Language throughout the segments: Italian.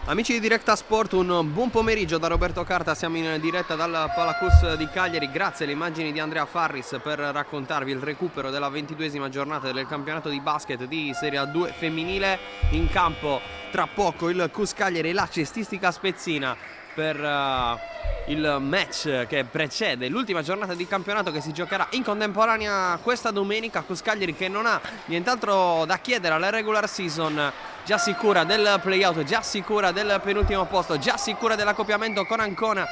Amici di Directa Sport, un buon pomeriggio da Roberto Carta. Siamo in diretta dal Palacus di Cagliari. Grazie alle immagini di Andrea Farris per raccontarvi il recupero della 22esima giornata del campionato di basket di Serie A2 femminile. In campo tra poco il Cus Cagliari e la Cestistica Spezzina per il match che precede l'ultima giornata di campionato, che si giocherà in contemporanea questa domenica. Cus Cagliari che non ha nient'altro da chiedere alla regular season, già sicura del playout, già sicura del penultimo posto, già sicura dell'accoppiamento con Ancona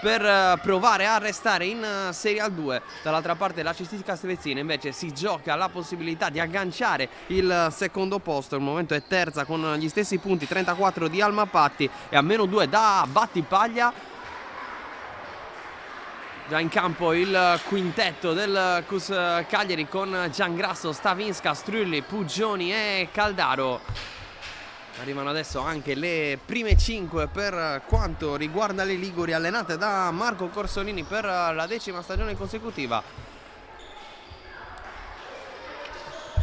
per provare a restare in Serie A2. Dall'altra parte la Cestistica Spezzina invece si gioca la possibilità di agganciare il secondo posto. Il momento è terza con gli stessi punti, 34 di Alma Patti e a -2 da Battipaglia. Già in campo il quintetto del Cus Cagliari con Giangrasso, Stavinska, Strulli, Puggioni e Caldaro. Arrivano adesso anche le prime 5 per quanto riguarda le Liguri, allenate da Marco Corsolini per la 10ª stagione consecutiva.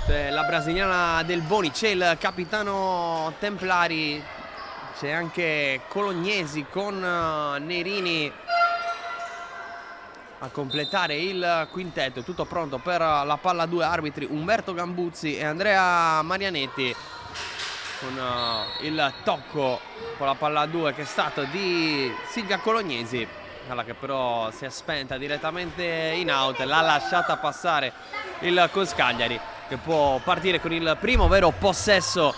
C'è la brasiliana Del Boni, c'è il capitano Templari, c'è anche Colognesi con Nerini a completare il quintetto. Tutto pronto per la palla 2, arbitri Umberto Gambuzzi e Andrea Marianetti, con il tocco con la palla 2 che è stato di Silvia Colognesi, alla che però si è spenta direttamente in out. L'ha lasciata passare il Cus Cagliari, che può partire con il primo vero possesso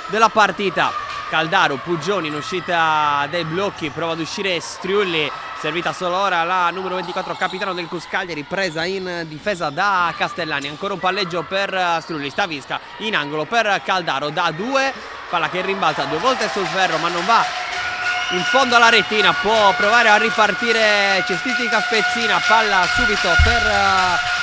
della partita. Caldaro, Puggioni in uscita dai blocchi, prova ad uscire Striulli, servita solo ora la numero 24, capitano del Cus Cagliari, presa in difesa da Castellani. Ancora un palleggio per Striulli, Stavisca in angolo per Caldaro da 2, palla che rimbalza 2 volte sul ferro ma non va in fondo alla retina. Può provare a ripartire Cestistica Spezzina, palla subito per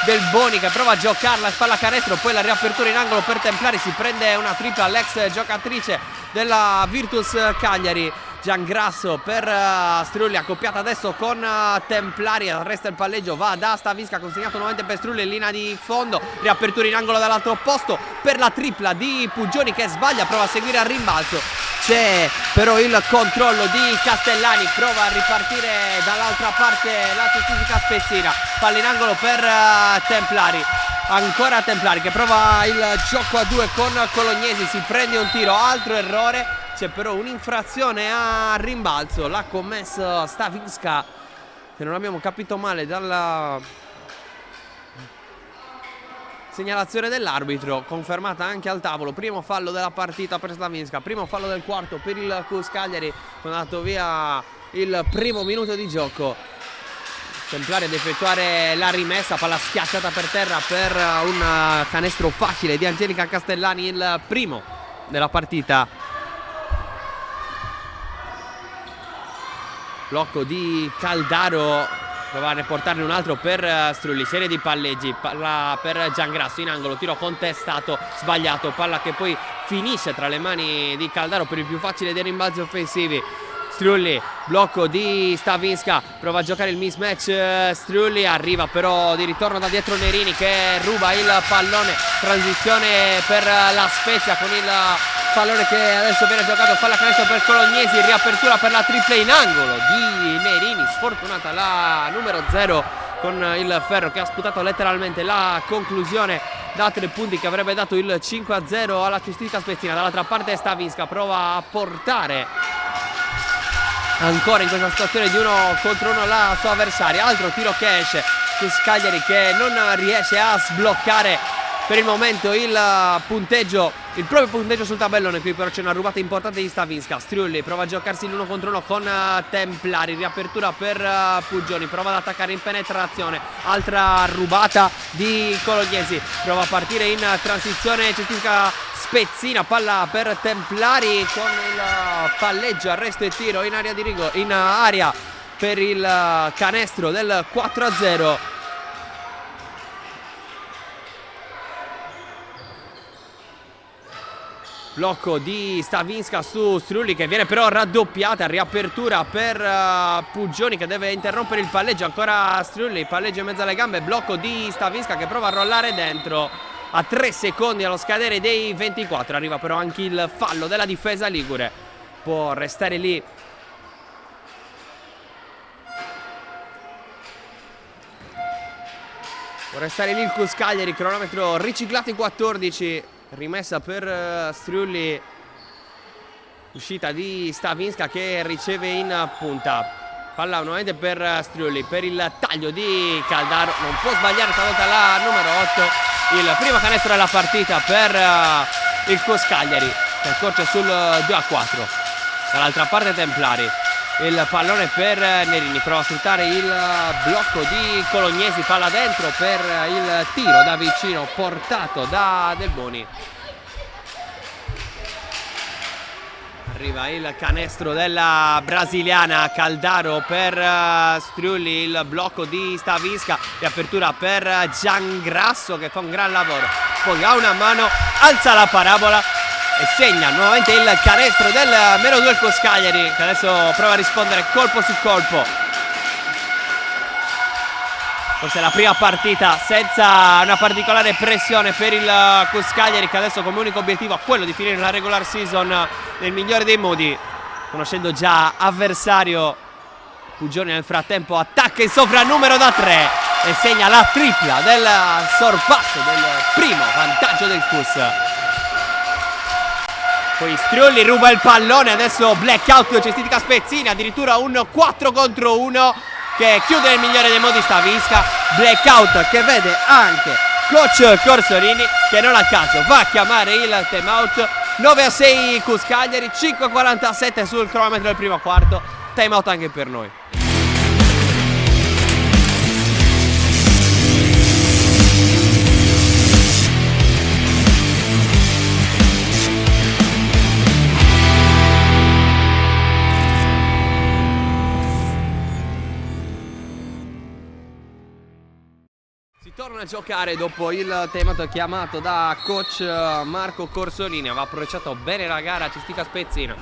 Del Boni che prova a giocarla, spalla canestro, poi la riapertura in angolo per Templari, si prende una tripla l'ex giocatrice della Virtus Cagliari. Giangrasso per Strulli, accoppiata adesso con Templari, resta il palleggio, va da Stavisca, consegnato nuovamente per Strulli in linea di fondo, riapertura in angolo dall'altro posto per la tripla di Puggioni che sbaglia, prova a seguire al rimbalzo, c'è però il controllo di Castellani, prova a ripartire dall'altra parte la Cestistica Spezzina, palla in angolo per Templari. Ancora Templari che prova il gioco a 2 con Colognesi, si prende un tiro, altro errore. C'è però un'infrazione a rimbalzo, l'ha commesso Stavinska, se non abbiamo capito male dalla segnalazione dell'arbitro, confermata anche al tavolo. Primo fallo della partita per Stavinska, primo fallo del quarto per il Cus Cagliari, quando è andato via il primo minuto di gioco. Templari ad effettuare la rimessa, palla schiacciata per terra per un canestro facile di Angelica Castellani, il primo della partita. Blocco di Caldaro, provare a portarne un altro per Strulli, serie di palleggi, palla per Giangrasso in angolo, tiro contestato, sbagliato, palla che poi finisce tra le mani di Caldaro per il più facile dei rimbalzi offensivi. Strulli, blocco di Stavinska, prova a giocare il mismatch Strulli, arriva però di ritorno da dietro Nerini che ruba il pallone, transizione per la Spezia con il pallone che adesso viene giocato, palla canestro per Colognesi, riapertura per la tripla in angolo di Nerini, sfortunata la numero 0 con il ferro che ha sputato letteralmente la conclusione da 3 punti che avrebbe dato il 5-0 alla Cestistica Spezzina. Dall'altra parte Stavinska prova a portare ancora in questa situazione di 1 contro 1 la sua avversaria, altro tiro che esce, Cus Cagliari che non riesce a sbloccare per il momento il punteggio, il proprio punteggio sul tabellone. Qui però c'è una rubata importante di Stavinska. Striulli prova a giocarsi l'1 contro 1 con Templari, riapertura per Puggioni, prova ad attaccare in penetrazione, altra rubata di Colognesi, prova a partire in transizione Cestistica Spezzina, palla per Templari con il palleggio, arresto e tiro in area di rigore, in area per il canestro del 4-0. Blocco di Stavinska su Strulli che viene però raddoppiata, riapertura per Puggioni che deve interrompere il palleggio, ancora Strulli, palleggio in mezzo alle gambe, blocco di Stavinska che prova a rollare dentro a 3 secondi allo scadere dei 24. Arriva però anche il fallo della difesa ligure. può restare lì. Può restare lì il Cus Cagliari, cronometro riciclato in 14, rimessa per Striulli, uscita di Stavinska che riceve in punta. Palla nuovamente per Striulli, per il taglio di Caldaro, non può sbagliare stavolta la numero 8, il primo canestro della partita per il Cus Cagliari, che accorcia sul 2-4. Dall'altra parte Templari, il pallone per Nerini, prova a sfruttare il blocco di Colognesi, palla dentro per il tiro da vicino portato da Del Boni. Arriva il canestro della brasiliana, Caldaro per Striulli, il blocco di Stavinska, riapertura per Giangrasso che fa un gran lavoro, poi ha una mano, alza la parabola e segna nuovamente il canestro del meno 2 il Cus Cagliari, che adesso prova a rispondere colpo su colpo. Forse è la prima partita senza una particolare pressione per il Cus Cagliari, che adesso come unico obiettivo ha quello di finire la regular season nel migliore dei modi, conoscendo già avversario. Pugioni nel frattempo attacca in sovrannumero da 3 e segna la tripla del sorpasso del primo vantaggio del Cus. Poi Striulli ruba il pallone, adesso blackout Cestitica Spezzini, addirittura un 4 contro 1 che chiude nel migliore dei modi Stavinska. Blackout che vede anche coach Corsolini, che non a caso va a chiamare il timeout. 9-6 Cus Cagliari, 5-47 sul cronometro del primo quarto, timeout anche per noi. Torna a giocare dopo il timeout chiamato da coach Marco Corsolini. Aveva approcciato bene la gara Cestitica Spezzina.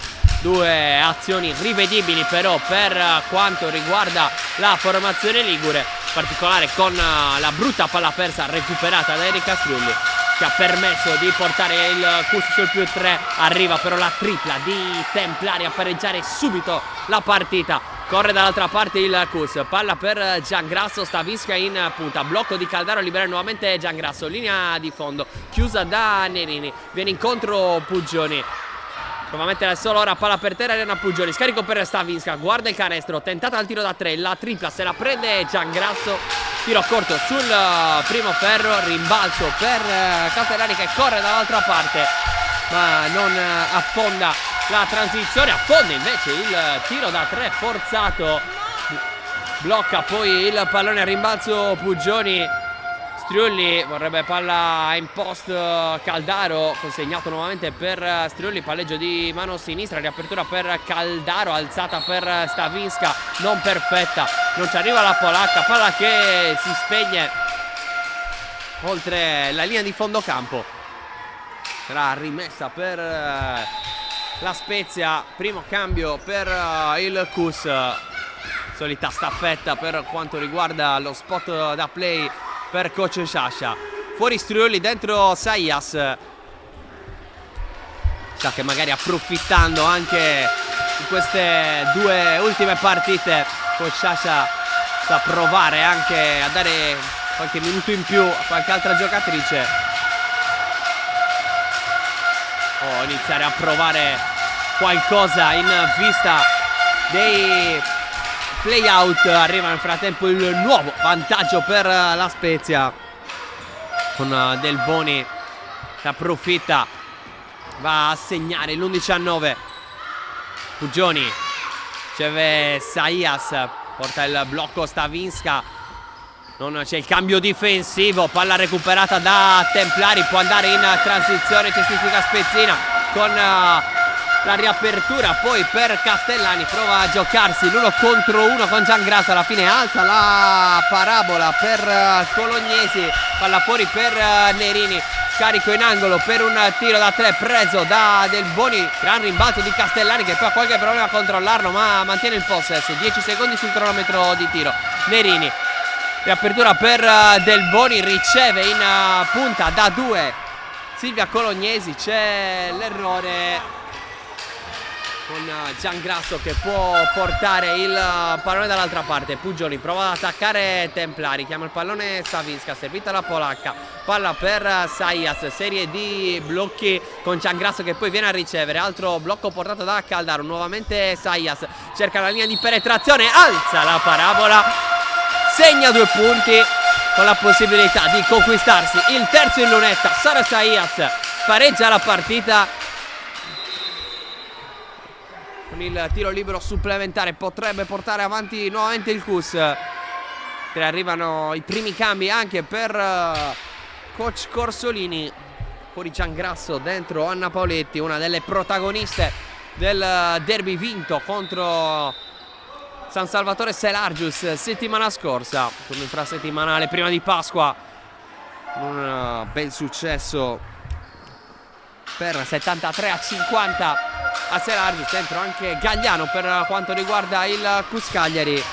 Due azioni rivedibili però per quanto riguarda la formazione ligure, in particolare con la brutta palla persa recuperata da Erika Striulli, che ha permesso di portare il Cus sul più 3. Arriva però la tripla di Templari a pareggiare subito la partita. Corre dall'altra parte il Cus, palla per Giangrasso, Stavinska in punta, blocco di Caldaro, libera nuovamente Giangrasso, linea di fondo chiusa da Nerini, viene incontro Pugioni, prova a mettere solo ora palla per terra, Elena Pugioni, scarico per Stavinska, guarda il canestro, tentata al tiro da 3, la tripla se la prende Giangrasso, tiro corto sul primo ferro, rimbalzo per Castellani che corre dall'altra parte ma non affonda la transizione, affonda invece il tiro da 3 forzato, blocca poi il pallone a rimbalzo Pugioni. Striulli vorrebbe palla in post, Caldaro consegnato nuovamente per Striulli, palleggio di mano sinistra, riapertura per Caldaro, alzata per Stavinska, non perfetta, non ci arriva la polacca, palla che si spegne oltre la linea di fondo campo. Sarà rimessa per la Spezia, primo cambio per il Cus, solita staffetta per quanto riguarda lo spot da play per coach Sciascia. Fuori Striulli, dentro Saias, sa che magari approfittando anche di queste due ultime partite coach Sciascia sa provare anche a dare qualche minuto in più a qualche altra giocatrice, o iniziare a provare qualcosa in vista dei play-out. Arriva nel frattempo il nuovo vantaggio per la Spezia con Del Boni che approfitta, va a segnare l'11-9. Pugioni riceve Saias, porta il blocco Stavinska, non c'è il cambio difensivo, palla recuperata da Templari, può andare in transizione Cestitica Spezzina con la riapertura poi per Castellani, prova a giocarsi l'1 contro 1 con Giangrasso, alla fine alza la parabola per Colognesi, palla fuori per Nerini, scarico in angolo per un tiro da 3 preso da Del Boni, gran rimbalzo di Castellani che poi ha qualche problema a controllarlo ma mantiene il possesso, 10 secondi sul cronometro di tiro. Nerini, riapertura per Del Boni, riceve in punta da 2 Silvia Colognesi, c'è l'errore con Giangrasso che può portare il pallone dall'altra parte. Pugioni prova ad attaccare Templari, chiama il pallone Savinska, servita la polacca, palla per Saias, serie di blocchi con Giangrasso che poi viene a ricevere, altro blocco portato da Caldaro, nuovamente Saias cerca la linea di penetrazione, alza la parabola, segna 2 punti con la possibilità di conquistarsi il terzo in lunetta. Sara Saias pareggia la partita con il tiro libero supplementare, potrebbe portare avanti nuovamente il CUS. Arrivano i primi cambi anche per coach Corsolini. Fuori Giangrasso, dentro Anna Paoletti, una delle protagoniste del derby vinto contro San Salvatore Selargius settimana scorsa, con infrasettimanale prima di Pasqua, un bel successo per 73-50 a Selargius. Dentro anche Gagliano per quanto riguarda il CUS Cagliari,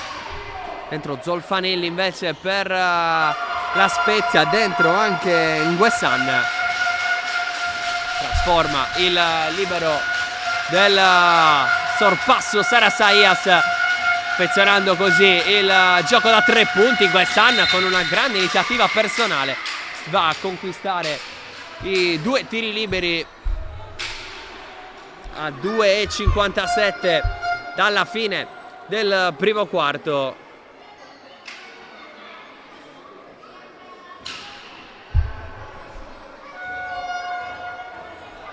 dentro Zolfanelli invece per la Spezia, dentro anche Nguessan, trasforma il libero del sorpasso Sara Saias, affezionando così il gioco da 3 punti. Nguessan con una grande iniziativa personale va a conquistare i 2 tiri liberi a 2:57 dalla fine del primo quarto.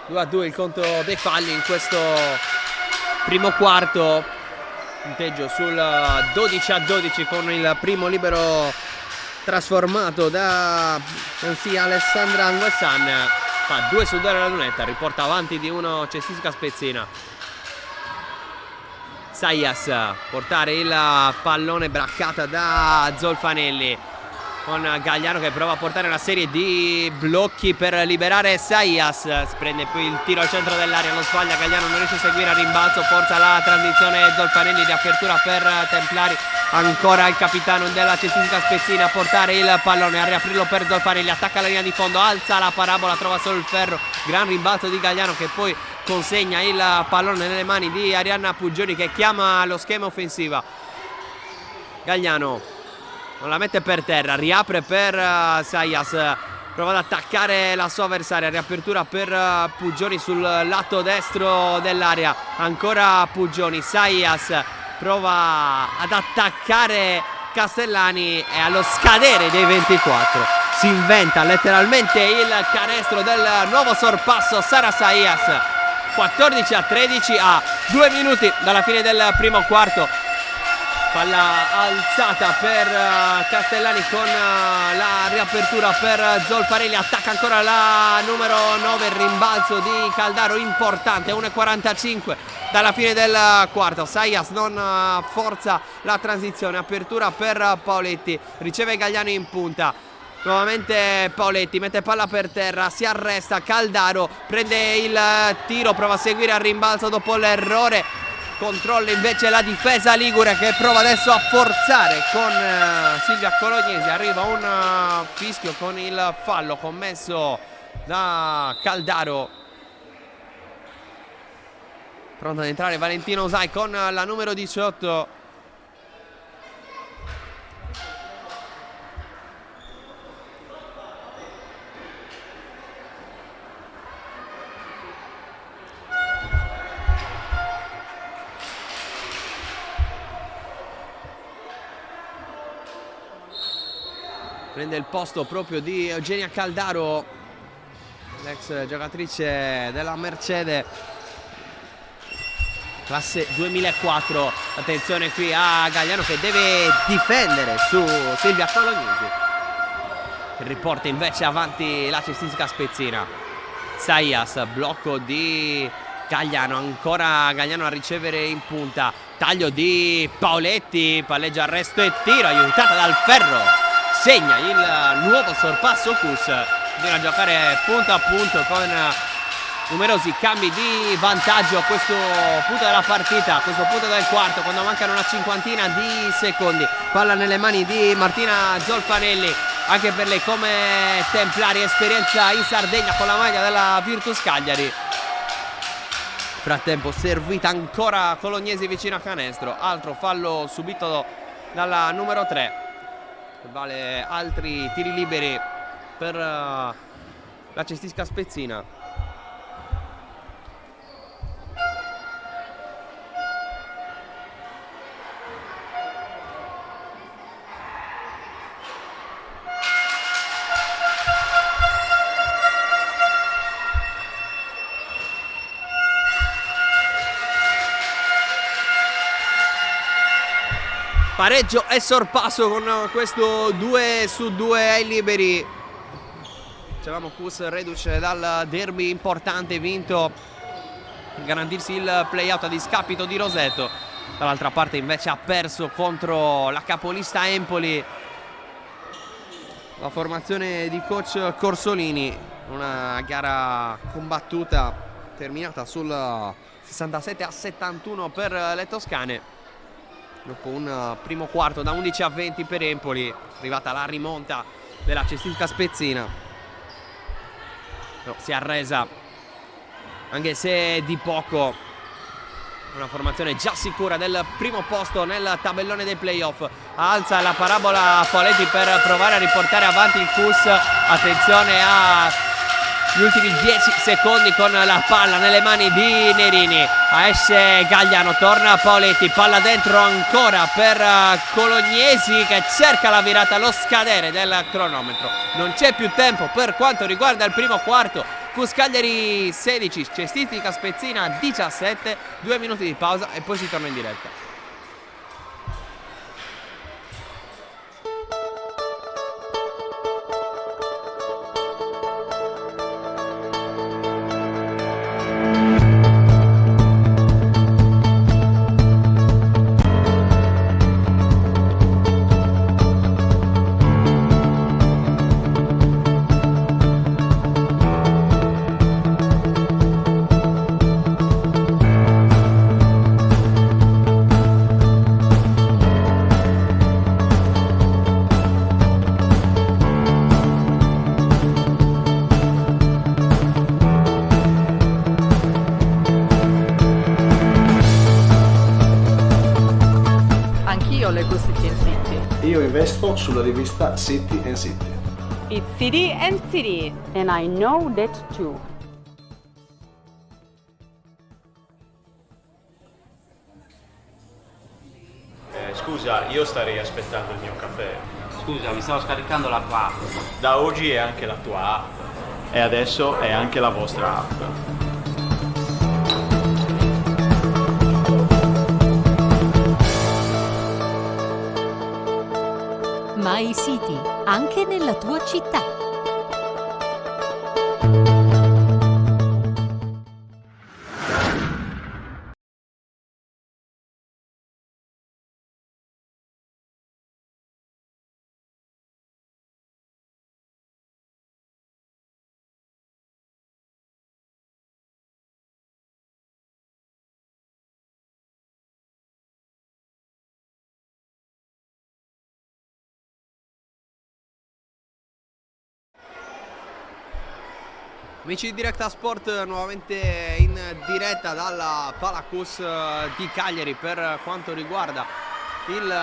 Due a 2 il conto dei falli in questo primo quarto, punteggio sul 12-12 con il primo libero trasformato da Alessandra Nguessan. Fa 2 su 2 alla lunetta, riporta avanti di uno cestisca Spezzina. Saias portare il pallone, braccata da Zolfanelli, con Gagliano che prova a portare una serie di blocchi per liberare Saias. Si prende poi il tiro al centro dell'area, non sbaglia Gagliano, non riesce a seguire a rimbalzo, forza la transizione Zolfanelli di apertura per Templari. Ancora il capitano della cestistica Spezzina a portare il pallone, a riaprirlo per Zolfanelli, attacca la linea di fondo, alza la parabola, trova solo il ferro, gran rimbalzo di Gagliano che poi consegna il pallone nelle mani di Arianna Pugioni che chiama lo schema offensiva. Gagliano non la mette per terra, riapre per Saias, prova ad attaccare la sua avversaria, riapertura per Pugioni sul lato destro dell'area, ancora Pugioni, Saias prova ad attaccare Castellani e allo scadere dei 24 si inventa letteralmente il canestro del nuovo sorpasso Sara Saias. 14-13 a 2 minuti dalla fine del primo quarto. Palla alzata per Castellani con la riapertura per Zolfarelli, attacca ancora la numero 9, rimbalzo di Caldaro importante, 1:45 dalla fine del quarto. Saias non forza la transizione, apertura per Paoletti, riceve Gagliano in punta, nuovamente Paoletti mette palla per terra, si arresta, Caldaro prende il tiro, prova a seguire al rimbalzo dopo l'errore, controlla invece la difesa ligure che prova adesso a forzare con Silvia Colognesi. Arriva un fischio con il fallo commesso da Caldaro. Pronto ad entrare Valentino Usai con la numero 18. Prende il posto proprio di Eugenia Caldaro, l'ex giocatrice della Mercede, classe 2004. Attenzione qui a Gagliano che deve difendere su Silvia Colognesi, che riporta invece avanti la cestistica Spezzina. Saias, blocco di Gagliano, ancora Gagliano a ricevere in punta, taglio di Paoletti, palleggia arresto e tiro, aiutata dal ferro. Segna il nuovo sorpasso CUS, viene a giocare punto a punto con numerosi cambi di vantaggio a questo punto della partita, a questo punto del quarto, quando mancano una cinquantina di secondi. Palla nelle mani di Martina Zolfanelli, anche per lei come Templari, esperienza in Sardegna con la maglia della Virtus Cagliari. frattempo servita ancora Colognesi vicino a canestro, altro fallo subito dalla numero 3, che vale altri tiri liberi per la cestisca spezzina. Pareggio e sorpasso con questo 2-2 ai liberi. Dicevamo Cus reduce dal derby importante vinto per garantirsi il play-out a discapito di Roseto. Dall'altra parte invece ha perso contro la capolista Empoli. La formazione di coach Corsolini, una gara combattuta terminata sul 67-71 per le toscane. Dopo un primo quarto da 11-20 per Empoli, arrivata la rimonta della cestisca spezzina. No, si è arresa, anche se di poco. Una formazione già sicura del primo posto nel tabellone dei playoff. Alza la parabola Poletti per provare a riportare avanti il Cus. Attenzione agli ultimi 10 secondi con la palla nelle mani di Nerini. Esce Gagliano, torna Poletti, palla dentro ancora per Colognesi che cerca la virata allo scadere del cronometro. Non c'è più tempo per quanto riguarda il primo quarto. Cus Cagliari 16, cestistica spezzina 17, 2 minuti di pausa e poi si torna in diretta. Io investo sulla rivista City and City. It's City and City. And I know that too. Scusa, io starei aspettando il mio caffè. Scusa, mi stavo scaricando la tua app. Da oggi è anche la tua app. E adesso è anche la vostra app. My City, anche nella tua città. Amici di Directa Sport, nuovamente in diretta dalla Palacus di Cagliari per quanto riguarda il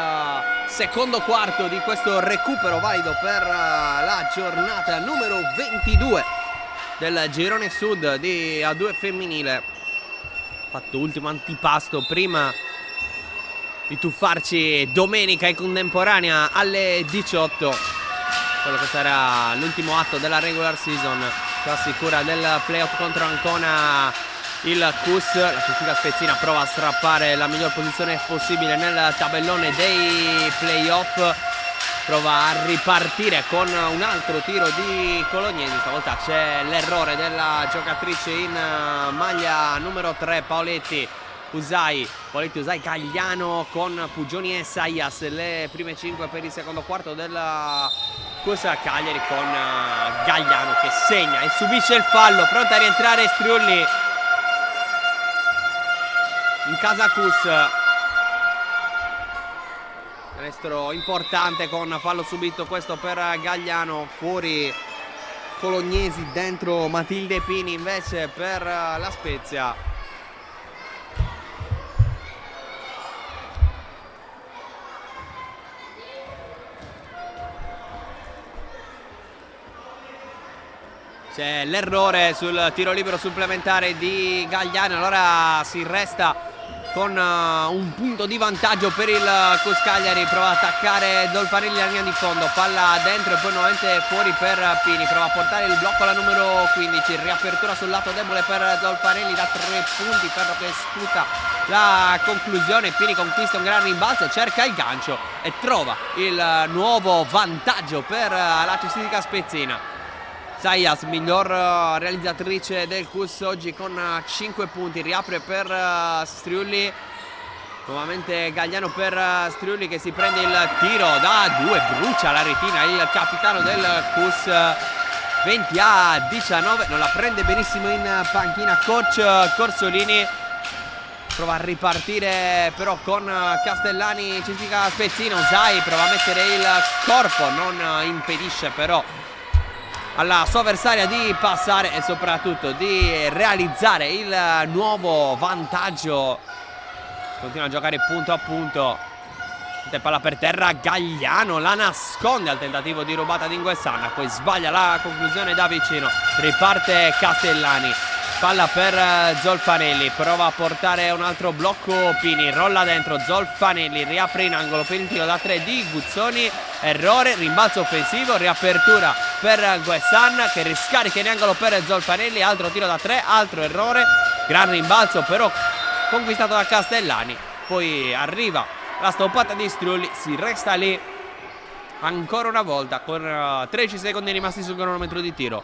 secondo quarto di questo recupero valido per la giornata numero 22 del girone sud di A2 femminile. Fatto ultimo antipasto prima di tuffarci domenica in contemporanea alle 18, quello che sarà l'ultimo atto della regular season, che assicura del playout contro Ancona il Cus. La cestistica spezzina prova a strappare la miglior posizione possibile nel tabellone dei playoff, prova a ripartire con un altro tiro di Colognesi. Stavolta c'è l'errore della giocatrice in maglia numero 3 Paoletti Usai, Gagliano con Pugioni e Saias, le prime 5 per il secondo quarto della Cus Cagliari, con Gagliano che segna e subisce il fallo, pronta a rientrare Striulli in casa Cus. Canestro importante con fallo subito questo per Gagliano, fuori Colognesi, dentro Matilde Pini invece per la Spezia. C'è l'errore sul tiro libero supplementare di Galliano, allora si resta con un punto di vantaggio per il Cus Cagliari. Prova ad attaccare Zolfanelli alla linea di fondo, palla dentro e poi nuovamente fuori per Pini. Prova a portare il blocco alla numero 15, riapertura sul lato debole per Zolfanelli da 3 punti, Ferro che sputa la conclusione. Pini conquista un gran rimbalzo, cerca il gancio e trova il nuovo vantaggio per la Cestistica Spezzina. Zayas, miglior realizzatrice del Cus oggi con 5 punti, riapre per Striulli, nuovamente Galliano per Striulli che si prende il tiro da 2, brucia la retina il capitano del Cus. 20-19, non la prende benissimo in panchina coach Corsolini, prova a ripartire però con Castellani, Cestistica Spezzina. Usai prova a mettere il corpo, non impedisce però alla sua avversaria di passare e soprattutto di realizzare il nuovo vantaggio. Continua a giocare punto a punto. Palla per terra, Galliano la nasconde al tentativo di rubata di Nguessan, poi sbaglia la conclusione da vicino. Riparte Castellani, palla per Zolfanelli, prova a portare un altro blocco Pini, rolla dentro Zolfanelli, riapre in angolo per il tiro da 3 di Guzzoni. Errore, rimbalzo offensivo, riapertura per Nguessan che riscarica in angolo per Zolfanelli, altro tiro da 3, altro errore, gran rimbalzo però conquistato da Castellani. Poi arriva la stoppata di Striulli, si resta lì ancora una volta con 13 secondi rimasti sul cronometro di tiro.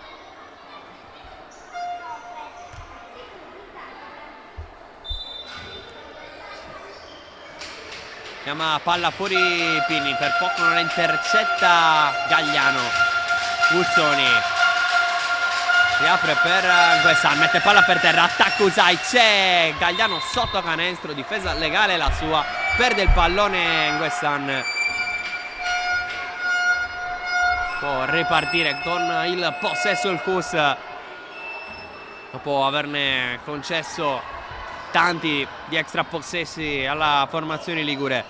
Chiama palla fuori Pini, per poco non la intercetta Galliano. Guzzoni riapre per Nguessan, mette palla per terra, attacca Usai, c'è Galliano sotto canestro, difesa legale la sua, perde il pallone Nguessan. Può ripartire con il possesso il Cus dopo averne concesso tanti di extra possessi alla formazione ligure.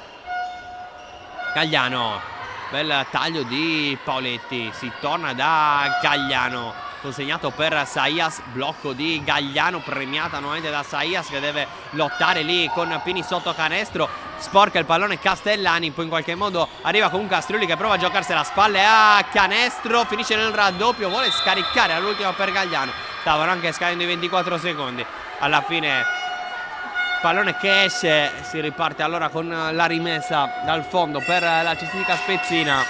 Galliano, bel taglio di Paoletti, si torna da Galliano, consegnato per Zayas, blocco di Galliano, premiata nuovamente da Zayas che deve lottare lì con Pini sotto canestro, sporca il pallone Castellani, poi in qualche modo arriva comunque a Striulli che prova a giocarsi la spalle a canestro, finisce nel raddoppio, vuole scaricare all'ultimo per Galliano, stavano anche scadendo i 24 secondi, alla fine pallone che esce, si riparte allora con la rimessa dal fondo per la Cestistica Spezzina.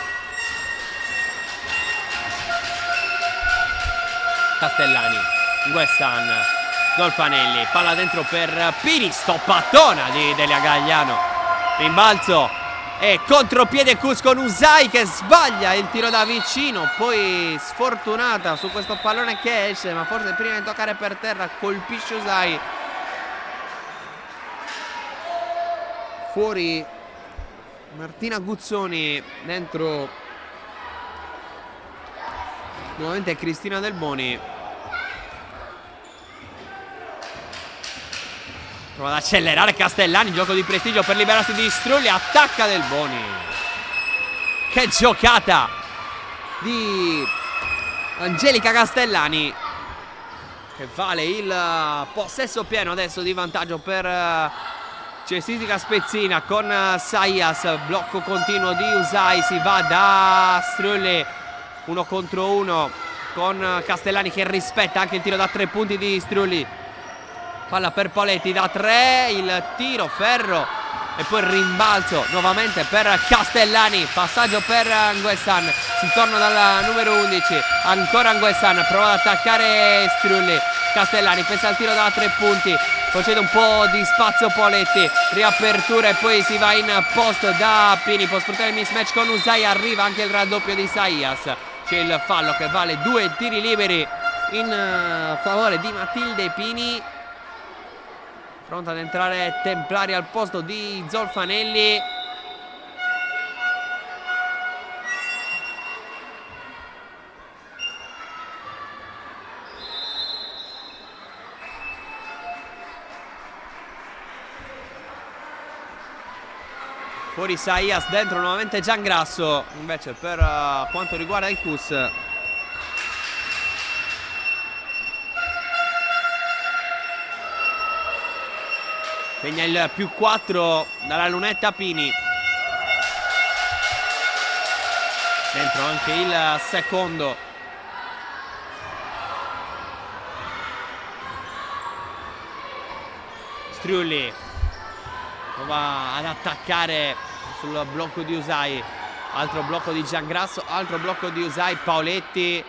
Castellani, Nguessan, Zolfanelli, palla dentro per Pini, stoppatona di Delia Galliano, rimbalzo e contropiede Cus con Usai che sbaglia il tiro da vicino, poi sfortunata su questo pallone che esce, ma forse prima di toccare per terra colpisce Usai. Fuori Martina Guzzoni, dentro nuovamente Cristina Del Boni. Prova ad accelerare Castellani, gioco di prestigio per liberarsi di Striulli, attacca Del Boni. Che giocata di Angelica Castellani che vale il possesso pieno adesso di vantaggio per Cestistica Spezzina con Zayas, blocco continuo di Usai, si va da Striulli, 1 contro 1 con Castellani che rispetta anche il tiro da 3 punti di Striulli, palla per Paoletti da 3, il tiro ferro e poi il rimbalzo nuovamente per Castellani, passaggio per Nguessan, si torna dalla numero 11, ancora Nguessan, prova ad attaccare Striulli, Castellani pensa al tiro da 3 punti, concede un po' di spazio Paoletti, riapertura e poi si va in post da Pini, può sfruttare il mismatch con Usai, arriva anche il raddoppio di Zayas, c'è il fallo che vale 2 tiri liberi in favore di Matilde Pini, pronta ad entrare Templari al posto di Zolfanelli. Fuori Zayas, dentro nuovamente Giangrasso. Invece per quanto riguarda il Cus segna il +4 dalla lunetta Pini. Dentro anche il secondo. Striulli prova ad attaccare sul blocco di Usai. Altro blocco di Giangrasso, altro blocco di Usai. Paoletti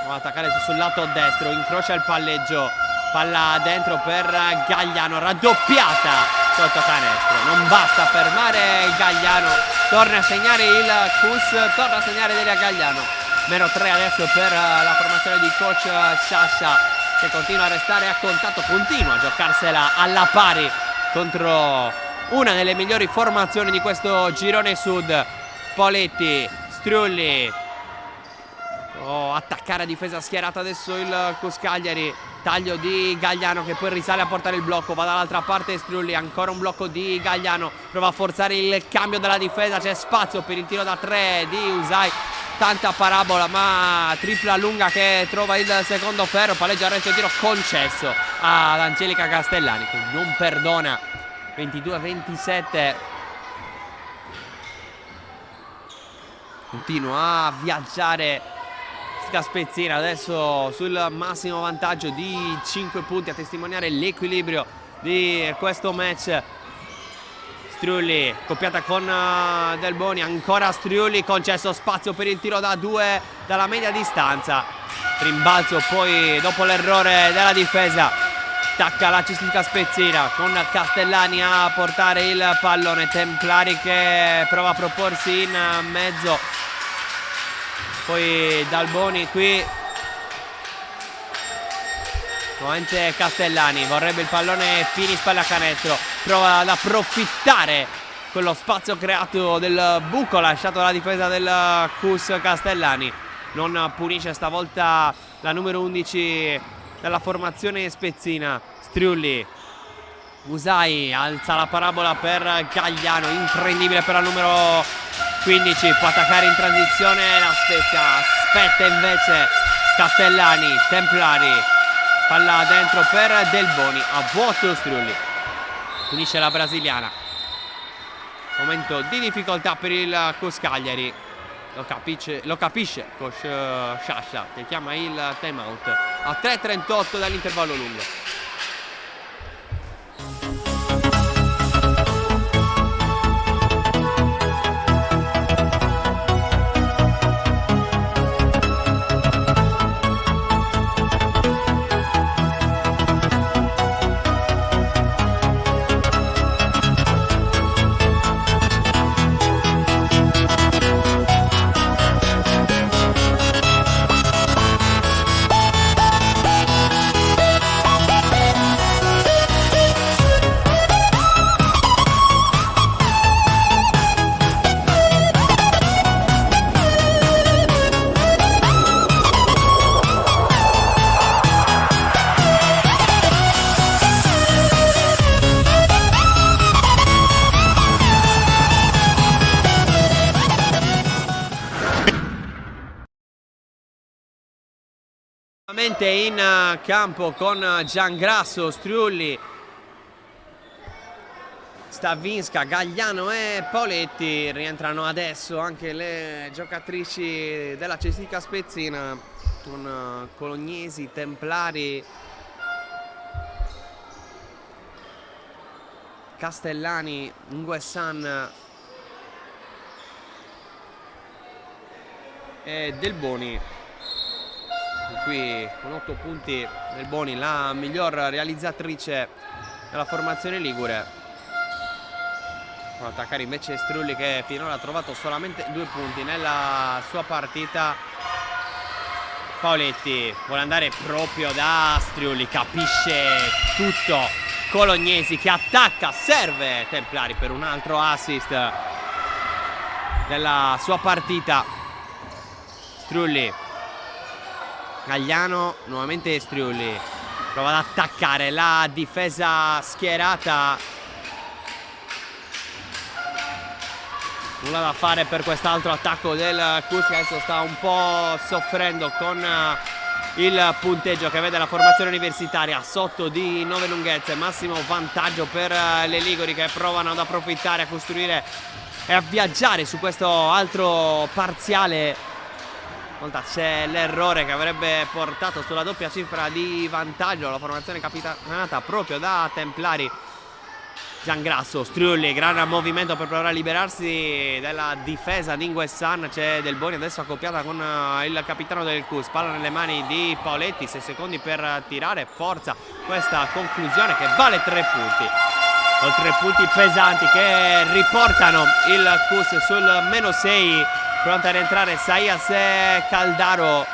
prova ad attaccare sul lato destro, incrocia il palleggio. Palla dentro per Gagliano, raddoppiata sotto canestro. Non basta fermare Gagliano. Torna a segnare il Cus, torna a segnare Delia Gagliano. -3 adesso per la formazione di coach Sciascia, che continua a restare a contatto, continua a giocarsela alla pari contro una delle migliori formazioni di questo girone sud. Poletti, Striulli, attaccare a difesa schierata adesso il Cus Cagliari. Taglio di Gagliano che poi risale a portare il blocco, va dall'altra parte Striulli, ancora un blocco di Gagliano, prova a forzare il cambio della difesa, c'è spazio per il tiro da 3 di Usai. Tanta parabola, ma tripla lunga che trova il secondo ferro. Palleggia, arresto e tiro concesso ad Angelica Castellani, che non perdona. 22-27. Continua a viaggiare Spezzina adesso sul massimo vantaggio di 5 punti, a testimoniare l'equilibrio di questo match. Striulli, coppiata con Del Boni, ancora Striulli, concesso spazio per il tiro da 2 dalla media distanza. Rimbalzo poi dopo l'errore della difesa, attacca la cestica Spezzina con Castellani a portare il pallone. Templari che prova a proporsi in mezzo, poi Dalboni qui, nuovamente Castellani, vorrebbe il pallone, Pini, spalla a canestro, prova ad approfittare quello spazio creato del buco lasciato dalla difesa del Cus Castellani. Non punisce stavolta la numero 11 della formazione spezzina. Striulli, Usai alza la parabola per Gagliano, imprendibile per la numero 15, può attaccare in transizione la Spezia, aspetta invece Castellani. Templari, palla dentro per Del Boni, a vuoto Striulli, finisce la brasiliana. Momento di difficoltà per il Cus Cagliari, lo capisce coach Sciascia, che chiama il time out a 3:38 dall'intervallo lungo. In campo con Giangrasso, Striulli, Stavinska, Gagliano e Poletti. Rientrano adesso anche le giocatrici della cestica spezzina con Colognesi, Templari, Castellani, Nguessan e Del Boni. Qui con 8 punti Del Boni, la miglior realizzatrice della formazione ligure. Può attaccare invece Striulli, che finora ha trovato solamente 2 punti nella sua partita. Paoletti vuole andare proprio da Striulli, capisce tutto. Colognesi che attacca, serve Templari per un altro assist della sua partita. Striulli, Gagliano, nuovamente Striulli, prova ad attaccare la difesa schierata. Nulla da fare per quest'altro attacco del Cus, che adesso sta un po' soffrendo con il punteggio che vede la formazione universitaria sotto di 9 lunghezze. Massimo vantaggio per le liguri, che provano ad approfittare, a costruire e a viaggiare su questo altro parziale. C'è l'errore che avrebbe portato sulla doppia cifra di vantaggio la formazione capitanata proprio da Templari. Giangrasso, Strulli, gran movimento per provare a liberarsi della difesa di Nguessan. C'è Del Boni adesso accoppiata con il capitano del CUS. Palla nelle mani di Paoletti, 6 secondi per tirare. Forza questa conclusione che vale 3 punti. O 3 punti pesanti che riportano il CUS sul -6. Pronta a rientrare Saias e Caldaro.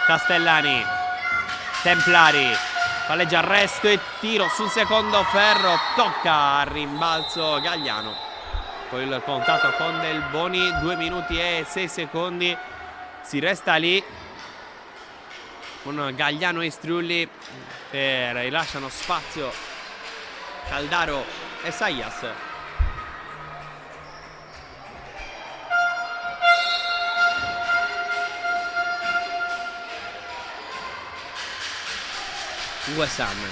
Castellani, Templari, palleggia arresto e tiro sul secondo ferro. Tocca a rimbalzo Gagliano. Poi il contatto con Del Boni, 2 minuti e 6 secondi. Si resta lì con Gagliano e Strulli che rilasciano spazio Caldaro e Saias. Nguessan,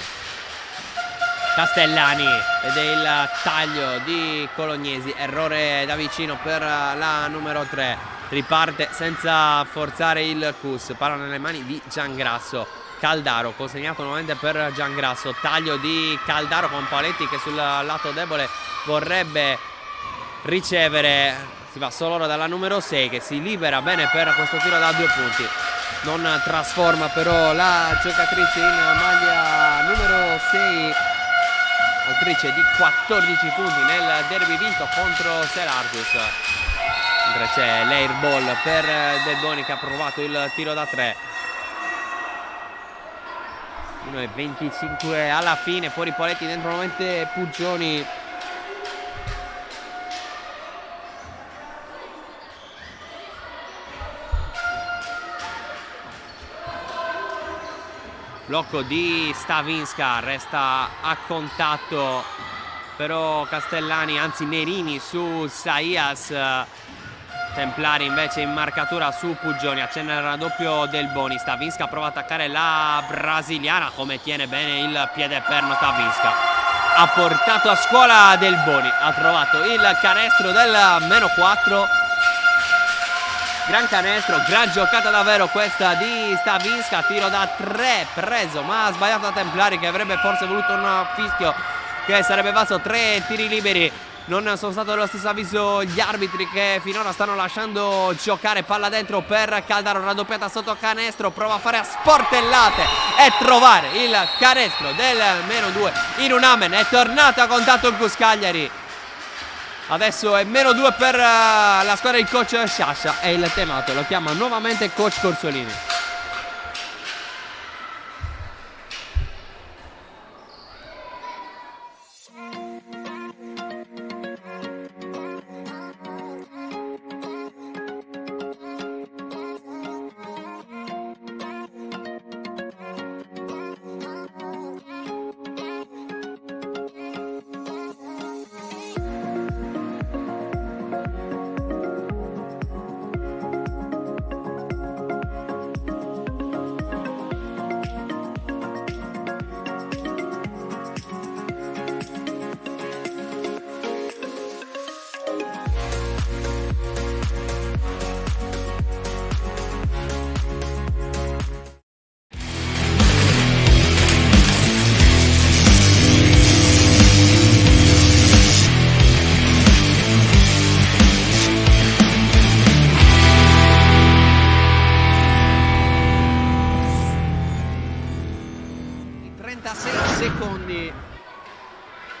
Castellani, ed è il taglio di Colognesi. Errore da vicino per la numero 3. Riparte senza forzare il CUS. Palla nelle mani di Giangrasso. Caldaro, consegnato nuovamente per Giangrasso. Taglio di Caldaro con Paoletti che sul lato debole vorrebbe ricevere. Si va solo ora dalla numero 6 che si libera bene per questo tiro da 2 punti. Non trasforma però la giocatrice in maglia numero 6, autrice di 14 punti nel derby vinto contro Selargus. Mentre c'è l'airball per Del Boni che ha provato il tiro da 3. 1:25 alla fine, fuori Poletti, dentro nuovamente Puggioni. Blocco di Stavinska, resta a contatto però Castellani, anzi Nerini su Saias. Templari invece in marcatura su Puggioni, accenna il raddoppio Del Boni. Stavinska prova a attaccare la brasiliana, come tiene bene il piede perno Stavinska. Ha portato a scuola Del Boni, ha trovato il canestro del -4. Gran canestro, gran giocata davvero questa di Stavinska. Tiro da 3 preso, ma ha sbagliato da Templari, che avrebbe forse voluto un fischio che sarebbe valso 3 tiri liberi. Non sono stato dello stesso avviso gli arbitri, che finora stanno lasciando giocare. Palla dentro per Caldaro, raddoppiata sotto canestro. Prova a fare a sportellate e trovare il canestro del -2 in un amen. È tornato a contatto il CUS Cagliari. Adesso è -2 per la squadra di coach Sciascia e il temato lo chiama nuovamente coach Corsolini.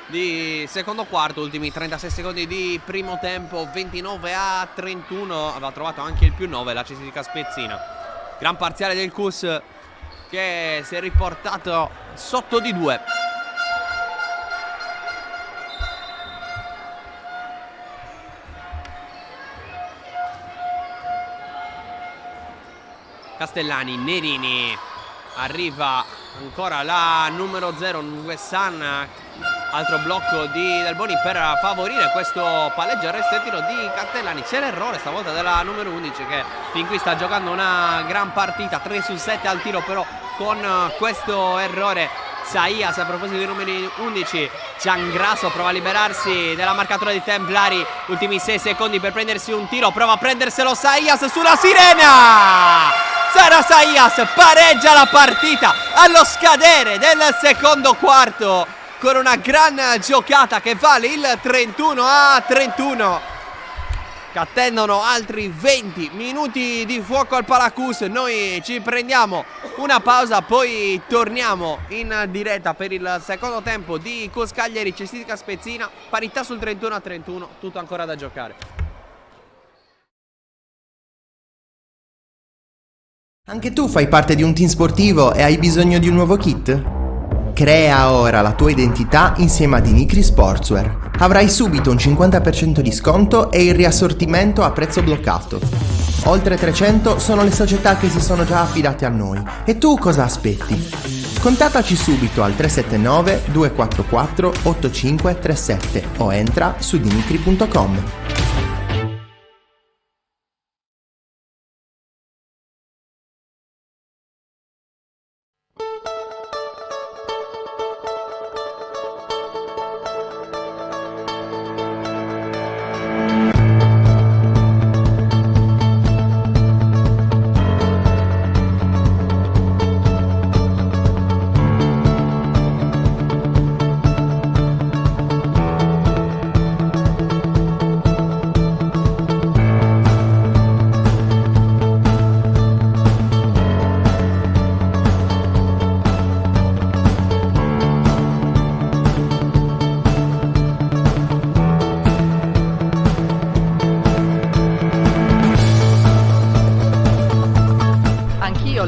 Di secondo quarto, ultimi 36 secondi di primo tempo, 29-31. Aveva trovato anche il +9 la Cesica Spezzina. Gran parziale del CUS che si è riportato sotto di 2. Castellani, Nerini, arriva ancora la numero 0 Nguessan, altro blocco Del Boni per favorire questo palleggio. Arresto e tiro di Castellani. C'è l'errore stavolta della numero 11 che fin qui sta giocando una gran partita, 3 su 7 al tiro, però con questo errore Saias. A proposito dei numeri 11, Giangrasso prova a liberarsi della marcatura dei Templari. Ultimi 6 secondi per prendersi un tiro, prova a prenderselo Saias sulla sirena. Sara Saias pareggia la partita allo scadere del secondo quarto con una gran giocata che vale il 31-31. Che attendono altri 20 minuti di fuoco al Palacus. Noi ci prendiamo una pausa, poi torniamo in diretta per il secondo tempo di Cus Cagliari Cestica Spezzina. Parità sul 31-31, tutto ancora da giocare. Anche tu fai parte di un team sportivo e hai bisogno di un nuovo kit? Crea ora la tua identità insieme a Dinicri Sportswear. Avrai subito un 50% di sconto e il riassortimento a prezzo bloccato. Oltre 300 sono le società che si sono già affidate a noi. E tu cosa aspetti? Contattaci subito al 379 244 8537 o entra su dinicri.com.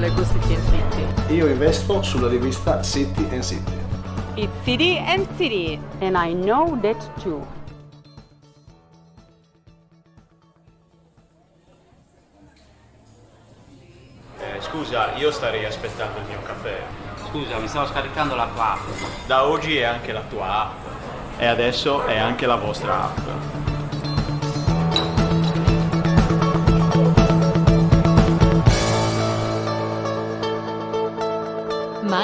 leggo City and City. Io investo sulla rivista City and City. It's City and City. And I know that too. Scusa, io starei aspettando il mio caffè. Scusa, mi stavo scaricando la tua app. Da oggi è anche la tua app. E adesso è anche la vostra app.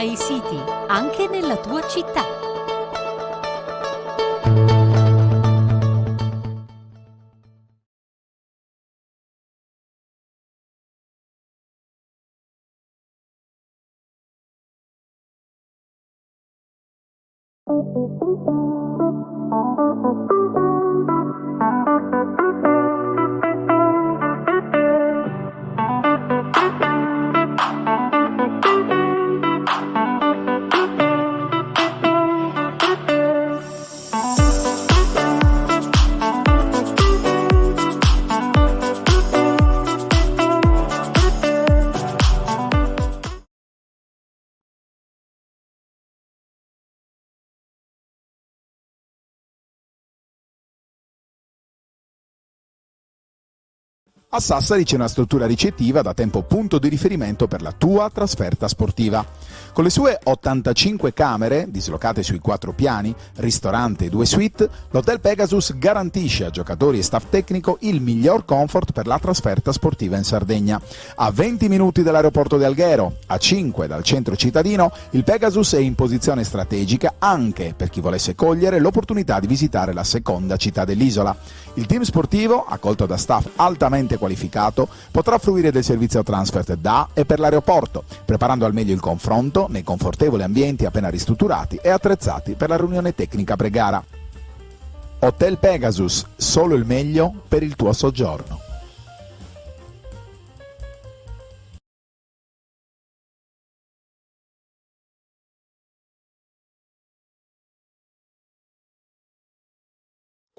My City, anche nella tua città. A Sassari c'è una struttura ricettiva da tempo punto di riferimento per la tua trasferta sportiva. Con le sue 85 camere, dislocate sui 4 piani, ristorante e 2 suite, l'Hotel Pegasus garantisce a giocatori e staff tecnico il miglior comfort per la trasferta sportiva in Sardegna. A 20 minuti dall'aeroporto di Alghero, a 5 dal centro cittadino, il Pegasus è in posizione strategica anche per chi volesse cogliere l'opportunità di visitare la seconda città dell'isola. Il team sportivo, accolto da staff altamente qualificato, potrà fruire del servizio transfer da e per l'aeroporto, preparando al meglio il confronto nei confortevoli ambienti appena ristrutturati e attrezzati per la riunione tecnica pre-gara. Hotel Pegasus, solo il meglio per il tuo soggiorno.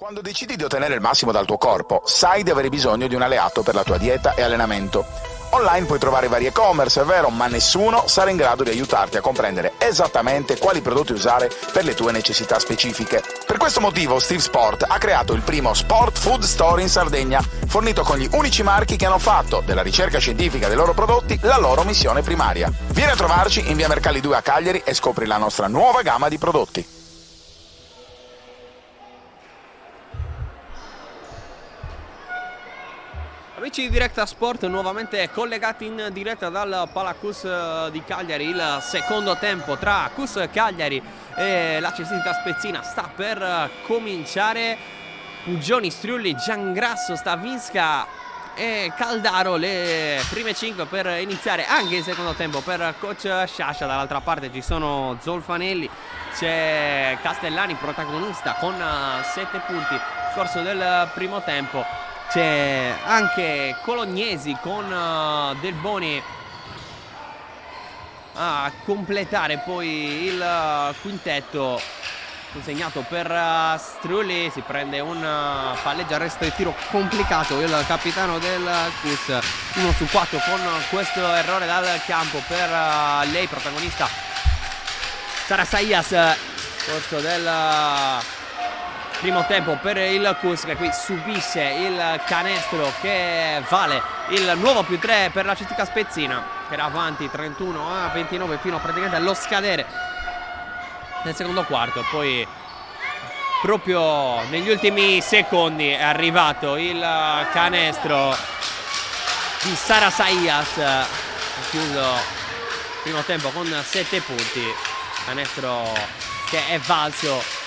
Quando decidi di ottenere il massimo dal tuo corpo, sai di avere bisogno di un alleato per la tua dieta e allenamento. Online puoi trovare vari e-commerce, è vero, ma nessuno sarà in grado di aiutarti a comprendere esattamente quali prodotti usare per le tue necessità specifiche. Per questo motivo Steve Sport ha creato il primo Sport Food Store in Sardegna, fornito con gli unici marchi che hanno fatto della ricerca scientifica dei loro prodotti la loro missione primaria. Vieni a trovarci in via Mercalli 2 a Cagliari e scopri la nostra nuova gamma di prodotti. Amici di Directa Sport, nuovamente collegati in diretta dal Palacus di Cagliari. Il secondo tempo tra Cus Cagliari e la Cestica Spezzina sta per cominciare. Puggioni, Striulli, Giangrasso, Stavinska e Caldaro le prime 5 per iniziare anche il secondo tempo per coach Sciascia. Dall'altra parte ci sono Zolfanelli, c'è Castellani protagonista con 7 punti nel corso del primo tempo. C'è anche Colognesi con Del Boni a completare poi il quintetto consegnato per Striulli. Si prende un palleggio, arresto e tiro complicato il capitano del Cus. 1 su 4 con questo errore dal campo per lei, protagonista Sara Saias, corso del primo tempo per il Cus, che qui subisce il canestro che vale il nuovo +3 per la Cestica Spezzina, che era avanti 31-29 fino praticamente allo scadere nel secondo quarto. Poi proprio negli ultimi secondi è arrivato il canestro di Sara Saias, ha chiuso il primo tempo con 7 punti, canestro che è valso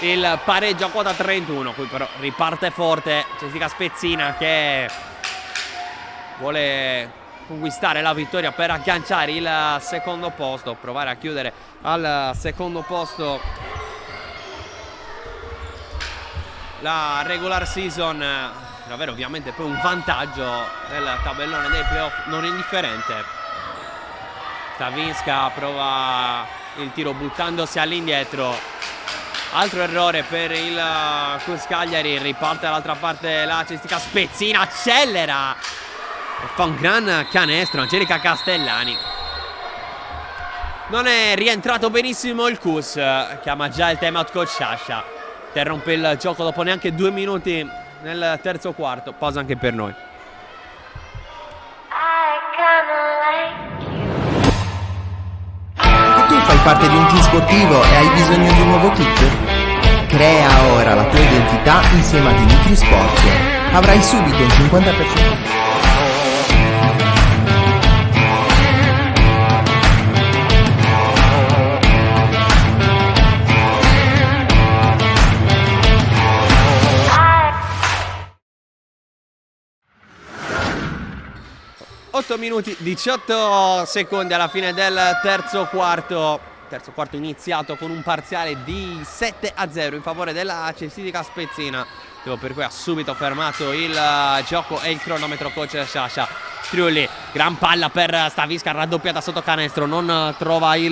il pareggio a quota 31. Qui però riparte forte Cestica Spezzina, che vuole conquistare la vittoria per agganciare il secondo posto, provare a chiudere al secondo posto la regular season, per avere ovviamente poi un vantaggio nel tabellone dei playoff non indifferente. Stavinska prova il tiro buttandosi all'indietro, altro errore per il Cus Cagliari. Riparte dall'altra parte la Cestica Spezzina, accelera e fa un gran canestro Angelica Castellani. Non è rientrato benissimo il Cus, chiama già il timeout coach Sciascia, interrompe il gioco dopo neanche 2 minuti nel terzo quarto. Pausa anche per noi. Anche tu fai parte di un team sportivo e hai bisogno di un nuovo kit? Crea ora la tua identità insieme a Dimitri Sportswear. Avrai subito un 50%. 8 minuti 18 secondi alla fine del terzo quarto. Terzo quarto iniziato con un parziale di 7-0 in favore della Cestica Spezzina, per cui ha subito fermato il gioco e il cronometro coach Sciascia. Striulli, gran palla per Stavinska, raddoppiata sotto canestro, non trova i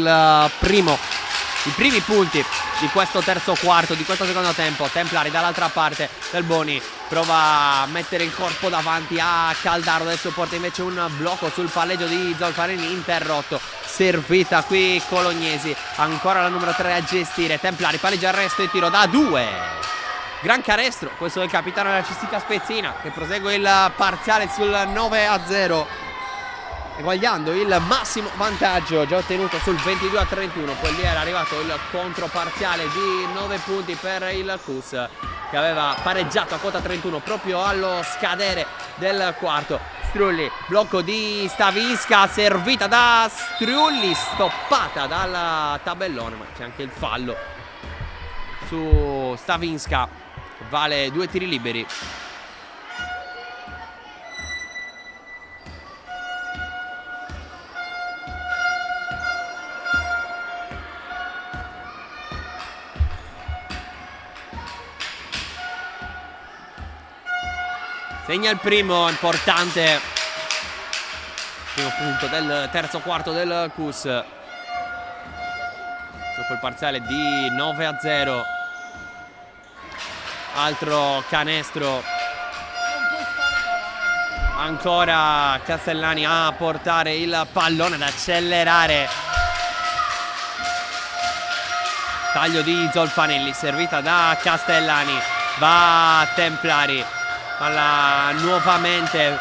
primi punti di questo terzo quarto, di questo secondo tempo. Templari dall'altra parte, Del Boni prova a mettere il corpo davanti a Caldaro, adesso porta invece un blocco sul palleggio di Zolfanelli, interrotto. Servita qui Colognesi, ancora la numero 3 a gestire. Templari, palleggio, arresto e tiro da 2. Gran canestro questo del capitano della Cestica Spezzina, che prosegue il parziale sul 9-0, eguagliando il massimo vantaggio già ottenuto sul 22-31. Poi lì era arrivato il controparziale di 9 punti per il Cus, che aveva pareggiato a quota 31 proprio allo scadere del quarto. Striulli, blocco di Stavinska, servita da Striulli, stoppata dal tabellone, ma c'è anche il fallo su Stavinska, vale 2 tiri liberi. Segna il primo, importante primo punto del terzo quarto del Cus, dopo il parziale di 9-0. Altro canestro, ancora Castellani a portare il pallone, ad accelerare. Taglio di Zolfanelli, servita da Castellani, va a Templari, palla nuovamente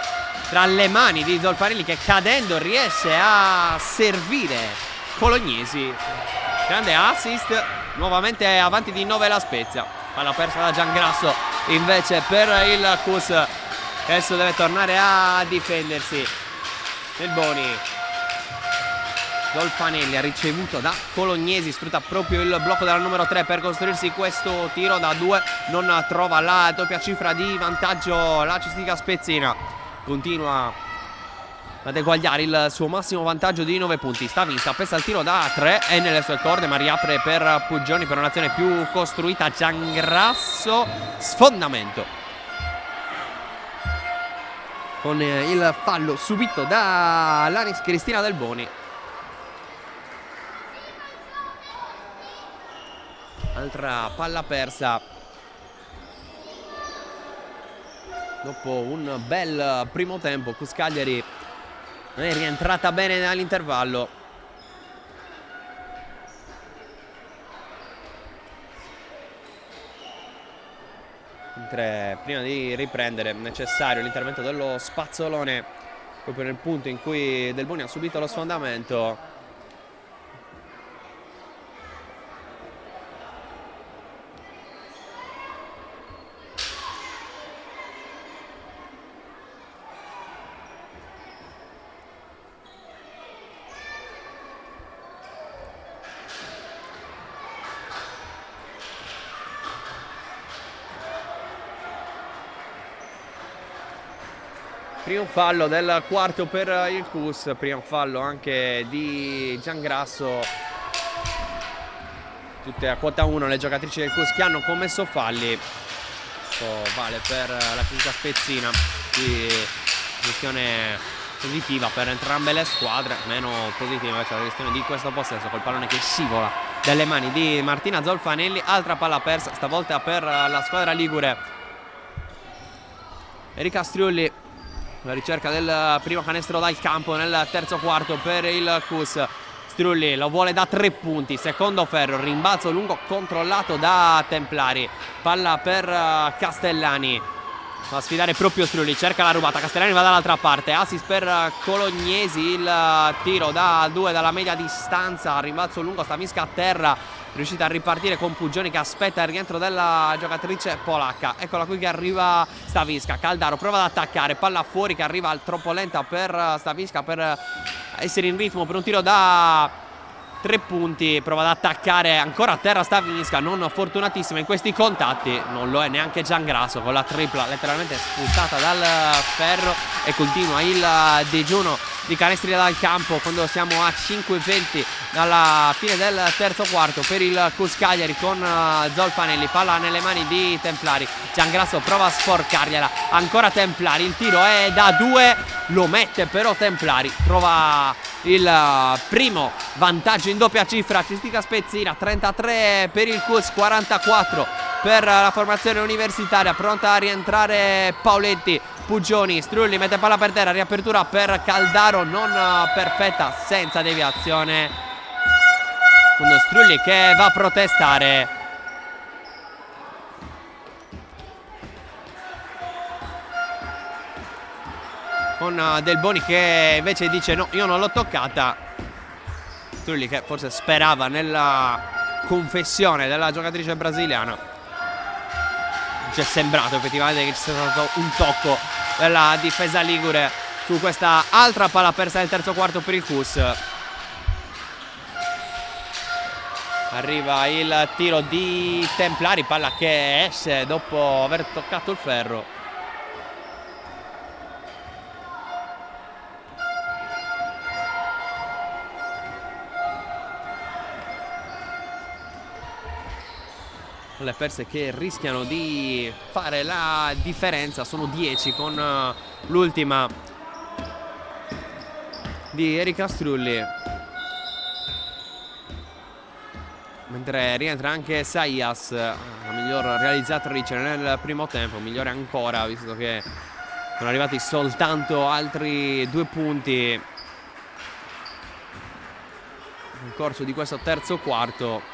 tra le mani di Zolfanelli, che cadendo riesce a servire Colognesi. Grande assist, nuovamente avanti di 9 la Spezia. Palla persa da Giangrasso invece per il Cus, che adesso deve tornare a difendersi. Del Boni, Zolfanelli ha ricevuto da Colognesi, sfrutta proprio il blocco della numero 3 per costruirsi questo tiro da 2, non trova la doppia cifra di vantaggio la Cistica Spezzina, continua ad eguagliare il suo massimo vantaggio di 9 punti. Stavinska pesa il tiro da 3, è nelle sue corde ma riapre per Puggioni per un'azione più costruita. Giangrasso, sfondamento con il fallo subito da Lanis Cristina Del Boni. Altra palla persa dopo un bel primo tempo. Cuscagliari non è rientrata bene dall'intervallo. Mentre prima di riprendere è necessario l'intervento dello spazzolone proprio nel punto in cui Del Boni ha subito lo sfondamento. Primo fallo del quarto per il CUS, primo fallo anche di Giangrasso. Tutte a quota 1 le giocatrici del CUS che hanno commesso falli. Questo vale per la Cistica Spezzina, di gestione positiva per entrambe le squadre, meno positiva invece la gestione di questo possesso col pallone che scivola dalle mani di Martina Zolfanelli. Altra palla persa, stavolta per la squadra ligure. Erika Striulli, la ricerca del primo canestro dal campo nel terzo quarto per il CUS. Striulli lo vuole da 3 punti, secondo ferro, rimbalzo lungo controllato da Templari, palla per Castellani, va a sfidare proprio Striulli, cerca la rubata, Castellani va dall'altra parte, assist per Colognesi, il tiro da 2 dalla media distanza, rimbalzo lungo, Stavinska a terra, riuscita a ripartire con Puggioni che aspetta il rientro della giocatrice polacca. Eccola qui che arriva Stavinska, Caldaro prova ad attaccare, palla fuori che arriva troppo lenta per Stavinska per essere in ritmo per un tiro da 3 punti, prova ad attaccare ancora a terra Stavinska, non fortunatissima in questi contatti, non lo è neanche Giangrasso con la tripla letteralmente sputata dal ferro, e continua il digiuno di canestri dal campo quando siamo a 5:20 dalla fine del terzo quarto per il Cuscagliari con Zolfanelli, palla nelle mani di Templari, Giangrasso prova a sporcargliela, ancora Templari, il tiro è da 2, lo mette però Templari, trova il primo vantaggio in doppia cifra. Cistica Spezzina 33 per il CUS, 44 per la formazione universitaria, pronta a rientrare Pauletti. Puggioni, Striulli mette palla per terra, riapertura per Caldaro non perfetta, senza deviazione, con Striulli che va a protestare. Con Del Boni che invece dice no, io non l'ho toccata. Striulli che forse sperava nella confessione della giocatrice brasiliana. Ci è sembrato effettivamente che ci sia stato un tocco della difesa ligure su questa altra palla persa del terzo quarto per il CUS. Arriva il tiro di Templari, palla che esce dopo aver toccato il ferro. Le perse che rischiano di fare la differenza, sono 10 con l'ultima di Erika Striulli, mentre rientra anche Saias, la miglior realizzatrice nel primo tempo, migliore ancora visto che sono arrivati soltanto altri 2 punti nel corso di questo terzo quarto.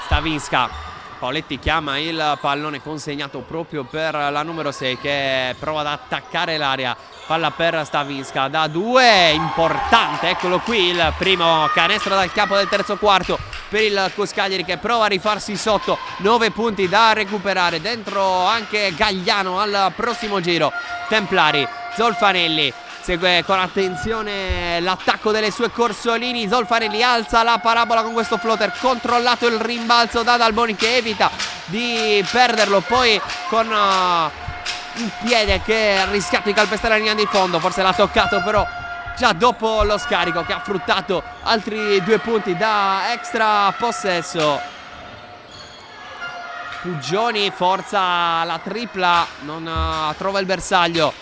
Stavinska, Pauletti chiama il pallone consegnato proprio per la numero 6 che prova ad attaccare l'area, palla per Stavinska da 2, importante, eccolo qui il primo canestro dal campo del terzo quarto per il CUS Cagliari, che prova a rifarsi sotto. 9 punti da recuperare, dentro anche Gagliano al prossimo giro. Templari, Zolfanelli segue con attenzione l'attacco delle sue corsolini. Zolfanelli alza la parabola con questo floater, controllato il rimbalzo da Dalboni, che evita di perderlo, poi con un piede che ha rischiato di calpestare la linea di fondo. Forse l'ha toccato però già dopo lo scarico, che ha fruttato altri 2 punti da extra possesso. Puggioni forza la tripla, non trova il bersaglio.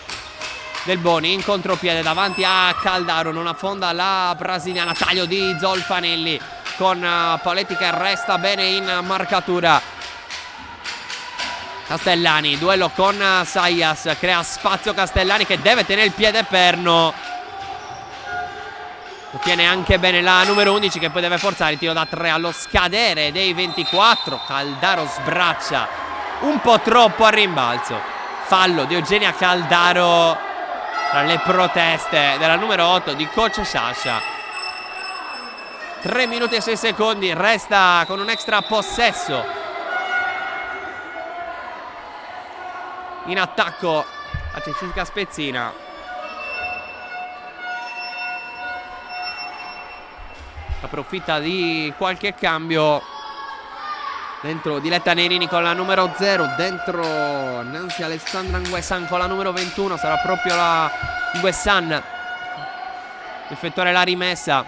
Del Boni in contropiede davanti a Caldaro, non affonda la brasiliana. Taglio di Zolfanelli con Paoletti che resta bene in marcatura. Castellani, duello con Sayas, crea spazio Castellani, che deve tenere il piede perno. Lo tiene anche bene la numero 11, che poi deve forzare il tiro da 3 allo scadere dei 24. Caldaro sbraccia un po' troppo al rimbalzo. Fallo di Eugenia Caldaro tra le proteste della numero 8 di coach Sciascia. 3 minuti e 6 secondi, resta con un extra possesso in attacco a Cecilia Spezzina. Approfitta di qualche cambio. Dentro Diletta Nerini con la numero 0. Dentro Nancy Alessandra Nguessan con la numero 21. Sarà proprio la Nguessan effettuare la rimessa.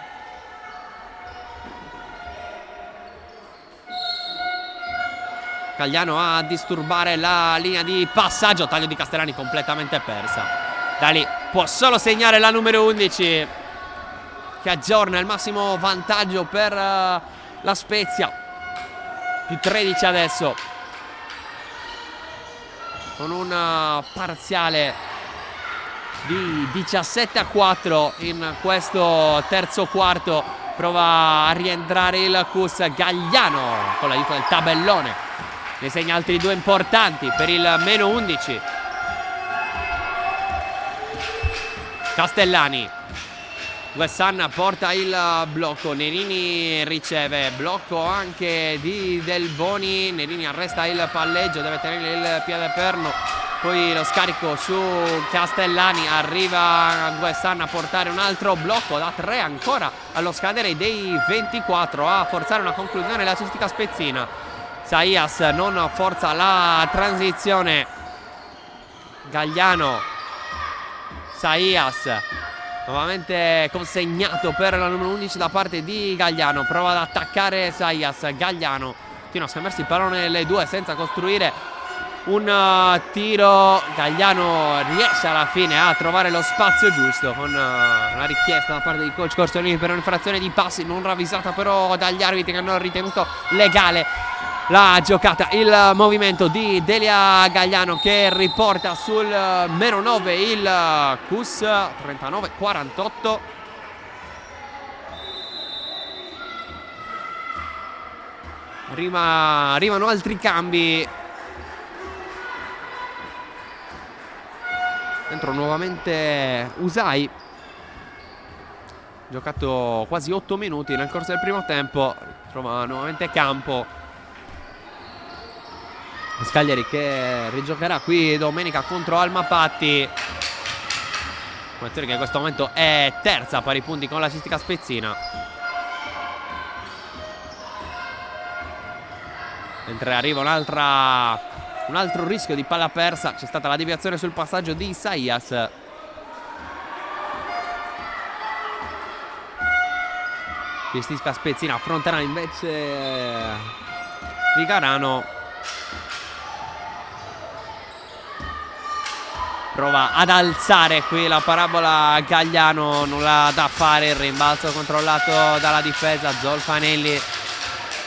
Gagliano a disturbare la linea di passaggio. Taglio di Castellani completamente persa. Da lì può solo segnare la numero 11, che aggiorna il massimo vantaggio per la Spezia. Più 13 adesso, con un parziale di 17-4 in questo terzo quarto. Prova a rientrare il CUS. Gagliano con l'aiuto del tabellone ne segna altri 2 importanti per il meno 11. Castellani, Nguessan porta il blocco, Nerini riceve, blocco anche di Del Boni. Nerini arresta il palleggio, deve tenere il piede perno, poi lo scarico su Castellani. Arriva Nguessan a portare un altro blocco da 3 ancora allo scadere dei 24, a forzare una conclusione la Cestica Spezzina. Sayas non forza la transizione. Gagliano, Sayas nuovamente consegnato per la numero 11 da parte di Gagliano. Prova ad attaccare Sayas. Gagliano continua a scambiarsi il pallone le due senza costruire un tiro. Gagliano riesce alla fine a trovare lo spazio giusto con una richiesta da parte di coach Corsolini per un'infrazione di passi non ravvisata però dagli arbitri, che hanno ritenuto legale la giocata. Il movimento di Delia Gagliano, che riporta sul meno 9 il CUS. 39-48. Arrivano altri cambi. Dentro nuovamente Usai, giocato quasi 8 minuti nel corso del primo tempo. Trova nuovamente campo Cagliari, che rigiocherà qui domenica contro Alma Patti. Attenzione che in questo momento è terza a pari punti con la Cestica Spezzina. Mentre arriva un altro rischio di palla persa. C'è stata la deviazione sul passaggio di Sayas. Cestica Spezzina affronterà invece Vigarano. Prova ad alzare qui la parabola Gagliano, nulla da fare, il rimbalzo controllato dalla difesa. Zolfanelli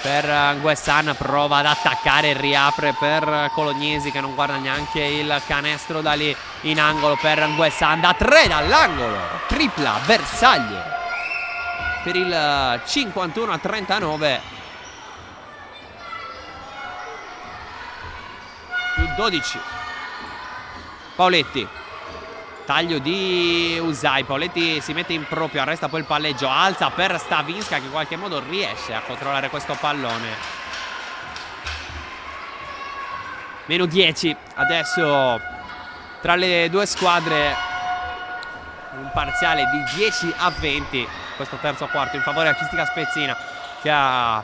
per Nguessan, prova ad attaccare, riapre per Colognesi, che non guarda neanche il canestro da lì in angolo per Nguessan, da 3 dall'angolo, tripla bersaglie per il 51-39. Più 12. Paoletti, taglio di Usai. Pauletti si mette in proprio, arresta poi il palleggio, alza per Stavinska che in qualche modo riesce a controllare questo pallone. Meno 10 adesso tra le due squadre, un parziale di 10-20 questo terzo quarto in favore della Cistica Spezzina, che ha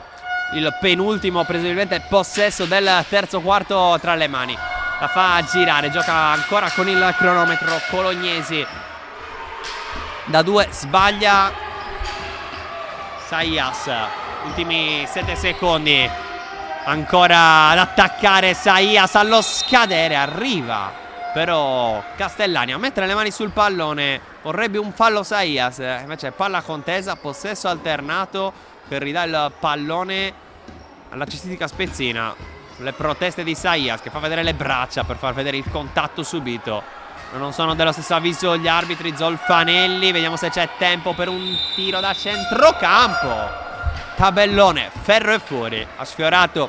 il penultimo presumibilmente possesso del terzo quarto tra le mani. La fa girare, gioca ancora con il cronometro Colognesi. Da 2 sbaglia Saias, ultimi 7 secondi. Ancora ad attaccare Saias, allo scadere arriva però Castellani a mettere le mani sul pallone. Vorrebbe un fallo Saias, invece palla contesa, possesso alternato che ridà il pallone alla Cistica Spezzina. Le proteste di Saias che fa vedere le braccia per far vedere il contatto subito. Non sono dello stesso avviso gli arbitri. Zolfanelli, vediamo se c'è tempo per un tiro da centrocampo. Tabellone, ferro e fuori. Ha sfiorato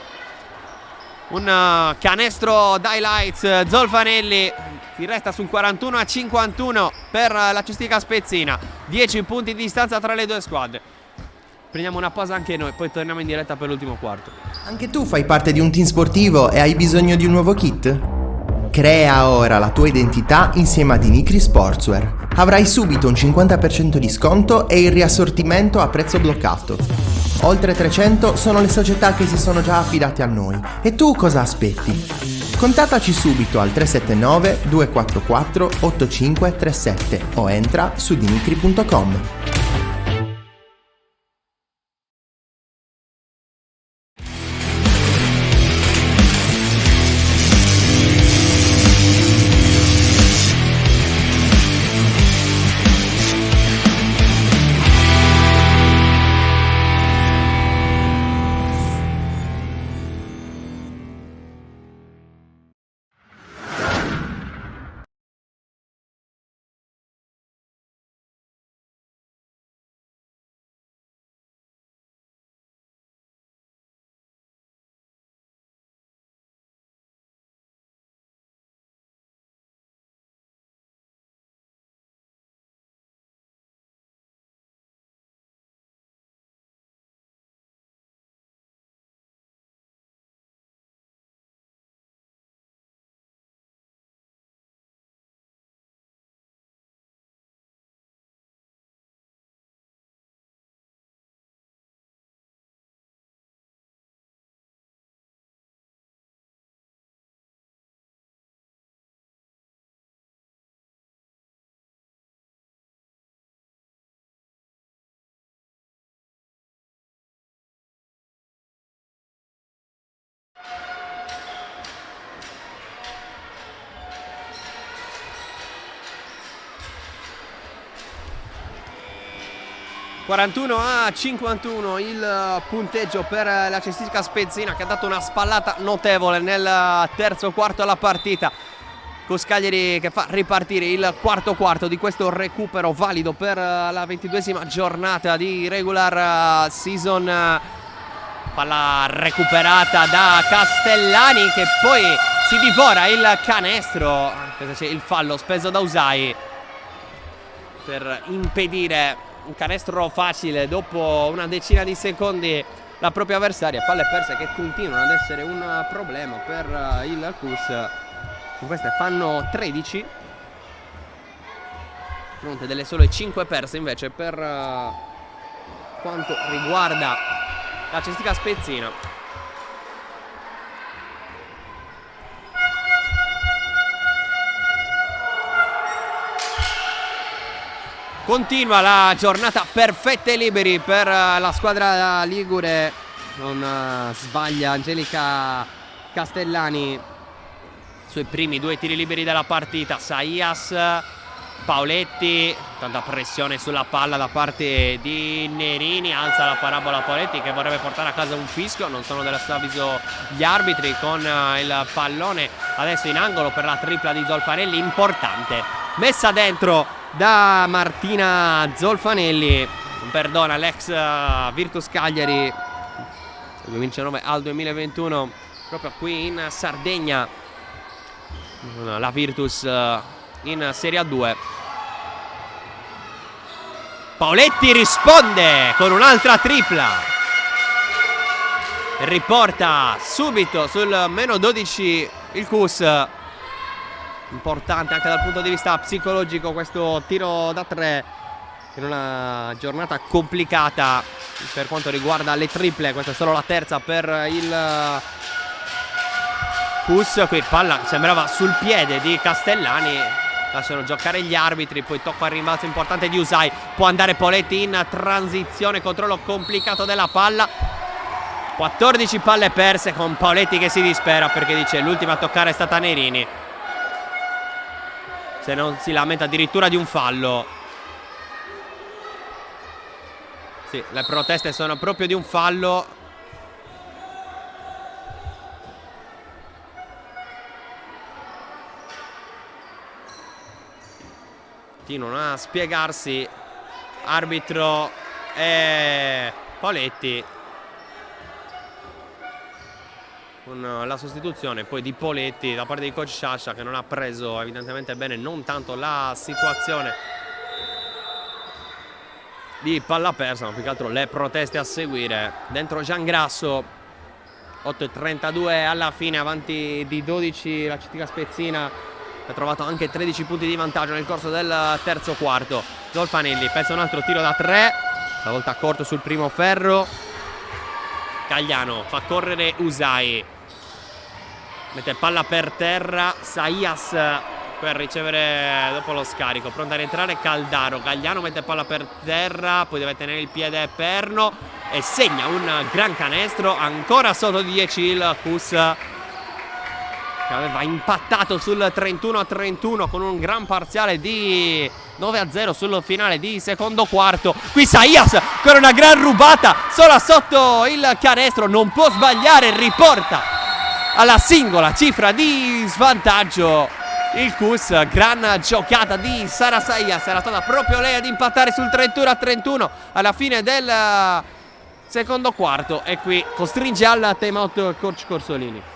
un canestro d'highlights Zolfanelli. Si resta sul 41-51 per la Cistica Spezzina. 10 punti di distanza tra le due squadre. Prendiamo una pausa anche noi, poi torniamo in diretta per l'ultimo quarto. Anche tu fai parte di un team sportivo e hai bisogno di un nuovo kit? Crea ora la tua identità insieme a Dinicri Sportswear. Avrai subito un 50% di sconto e il riassortimento a prezzo bloccato. Oltre 300 sono le società che si sono già affidate a noi. E tu cosa aspetti? Contattaci subito al 379 244 8537 o entra su dinicri.com. (41-51) il punteggio per la Cistica Spezzina, che ha dato una spallata notevole nel terzo quarto alla partita, con Cagliari che fa ripartire il quarto quarto di questo recupero valido per la 22esima giornata di regular season. Palla recuperata da Castellani, che poi si divora il canestro. C'è il fallo speso da Usai per impedire un canestro facile dopo una decina di secondi la propria avversaria. Palle perse che continuano ad essere un problema per il CUS. Queste fanno 13 a fronte delle sole 5 perse invece per quanto riguarda la Cistica Spezzina. Continua la giornata perfetta e liberi per la squadra ligure. Non sbaglia Angelica Castellani sui primi 2 tiri liberi della partita. Saias, Pauletti, tanta pressione sulla palla da parte di Nerini. Alza la parabola Pauletti che vorrebbe portare a casa un fischio. Non sono dello stesso avviso gli arbitri, con il pallone adesso in angolo per la tripla di Zolfanelli, importante, messa dentro da Martina Zolfanelli. Perdona l'ex Virtus Cagliari 2019 al 2021 proprio qui in Sardegna. La Virtus in Serie A2. Paoletti risponde con un'altra tripla, riporta subito sul meno 12 il Cus. Importante anche dal punto di vista psicologico questo tiro da 3 in una giornata complicata per quanto riguarda le triple. Questa è solo la terza per il Cus. Qui palla sembrava sul piede di Castellani, lasciano giocare gli arbitri. Poi tocca il rimbalzo importante di Usai, può andare Poletti in transizione, controllo complicato della palla. 14 palle perse con Paoletti che si dispera perché dice l'ultima a toccare è stata Neirini, se non si lamenta addirittura di un fallo. Sì, le proteste sono proprio di un fallo. Continuano a spiegarsi arbitro e Poletti, con la sostituzione poi di Poletti da parte di coach Sciascia, che non ha preso evidentemente bene non tanto la situazione di palla persa, ma più che altro le proteste a seguire dentro Giangrasso. 8:32 alla fine, avanti di 12 la Città Spezzina, ha trovato anche 13 punti di vantaggio nel corso del terzo quarto. Zolfanelli pensa un altro tiro da 3, stavolta corto sul primo ferro. Gagliano fa correre Usai, mette palla per terra. Saias per ricevere dopo lo scarico, pronto a rientrare Caldaro. Gagliano mette palla per terra, poi deve tenere il piede Perno e segna un gran canestro. Ancora sotto 10 il Cus, che aveva impattato sul 31-31 con un gran parziale di 9-0 sul finale di secondo quarto. Qui Saias con una gran rubata sola sotto il canestro, non può sbagliare, riporta alla singola cifra di svantaggio il Cus. Gran giocata di Sara Saias, era stata proprio lei ad impattare sul 31-31 alla fine del secondo quarto, e qui costringe al timeout coach Corsolini.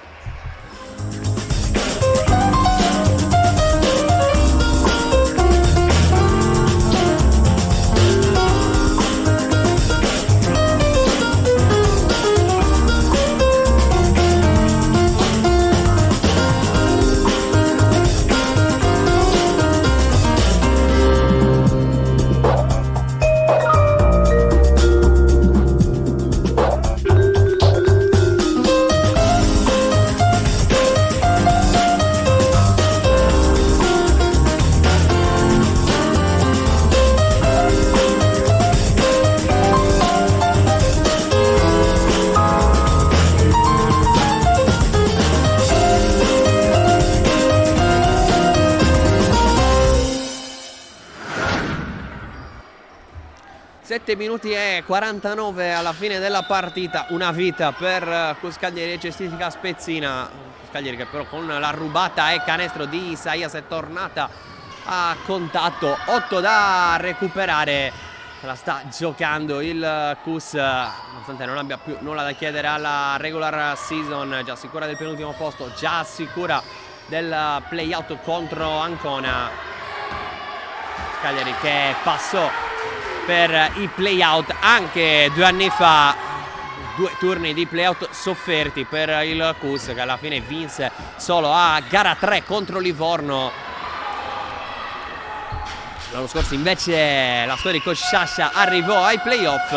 Minuti e 49 alla fine della partita, una vita per Cuscaglieri e Cestistica Spezzina. Cuscaglieri che però con la rubata e canestro di Saias è tornata a contatto. 8 da recuperare, la sta giocando il Cus, nonostante non abbia più nulla da chiedere alla regular season, già sicura del penultimo posto, già sicura del playout contro Ancona. Cuscaglieri che passò per i playout anche 2 anni fa, 2 turni di playout sofferti per il Cus, che alla fine vinse solo a gara 3 contro Livorno. L'anno scorso invece la squadra di coach Sciascia arrivò ai playoff.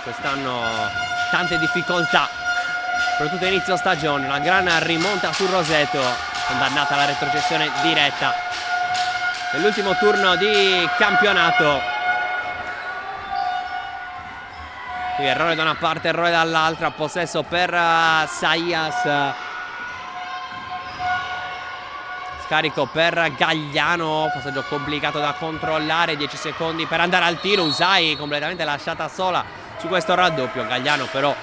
Quest'anno tante difficoltà, soprattutto inizio stagione. Una gran rimonta sul Roseto, condannata alla retrocessione diretta nell'ultimo turno di campionato. Qui errore da una parte, errore dall'altra, possesso per Saias. Scarico per Gagliano, passaggio complicato da controllare, 10 secondi per andare al tiro. Usai completamente lasciata sola su questo raddoppio. Gagliano però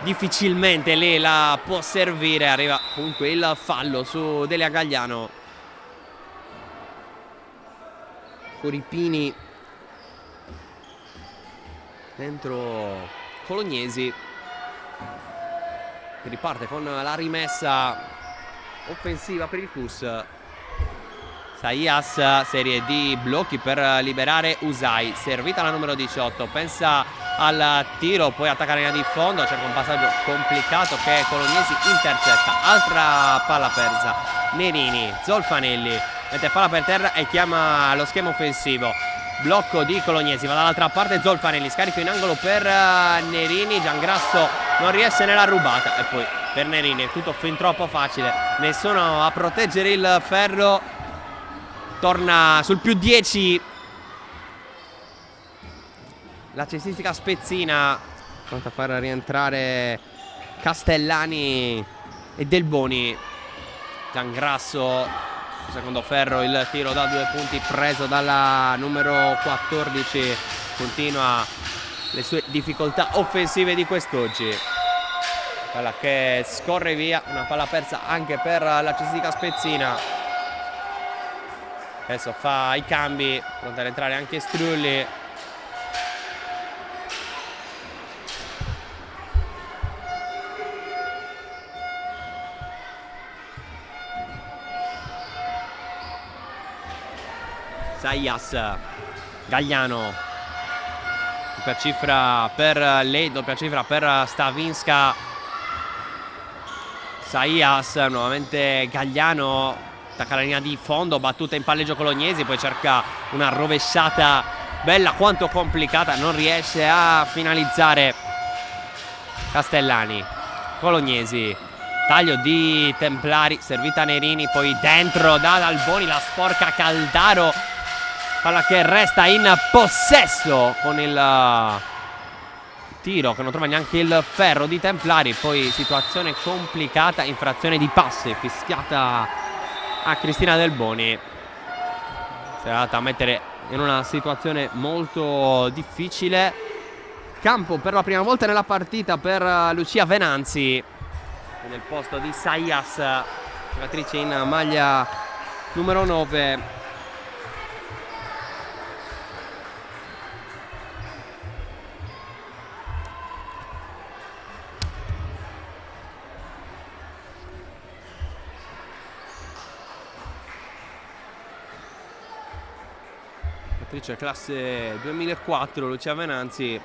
difficilmente lì la può servire, arriva comunque il fallo su Delia Gagliano. Coripini dentro Colognesi, che riparte con la rimessa offensiva per il Cus. Saias, serie di blocchi per liberare Usai. Servita la numero 18, pensa al tiro, poi attacca la linea di fondo. Cerca un passaggio complicato che Colognesi intercetta. Altra palla persa. Nerini, Zolfanelli mette palla per terra e chiama lo schema offensivo. Blocco di Colognesi, va dall'altra parte Zolfanelli, scarico in angolo per Nerini. Giangrasso non riesce nella rubata e poi per Nerini è tutto fin troppo facile. Nessuno a proteggere il ferro. Torna sul più 10 la cestistica spezzina, pronta a far rientrare Castellani e Delboni. Giangrasso, secondo ferro, il tiro da 2 punti preso dalla numero 14. Continua le sue difficoltà offensive di quest'oggi. Palla che scorre via, una palla persa anche per la cestistica spezzina. Adesso fa i cambi, pronto ad entrare anche Strulli. Saias, Gagliano, doppia cifra per lei, doppia cifra per Stavinska. Saias, nuovamente Gagliano. Attacca la linea di fondo, battuta in palleggio Colognesi, poi cerca una rovesciata bella quanto complicata, non riesce a finalizzare Castellani. Colognesi, taglio di Templari, servita Nerini, poi dentro da Dalboni, la sporca Caldaro, palla che resta in possesso con il tiro che non trova neanche il ferro di Templari. Poi situazione complicata, infrazione di passe fischiata a Cristina Delboni. Si è andata a mettere in una situazione molto difficile. Campo per la prima volta nella partita per Lucia Venanzi nel posto di Saias, giocatrice in maglia numero 9. Classe 2004, Lucia Venanzi.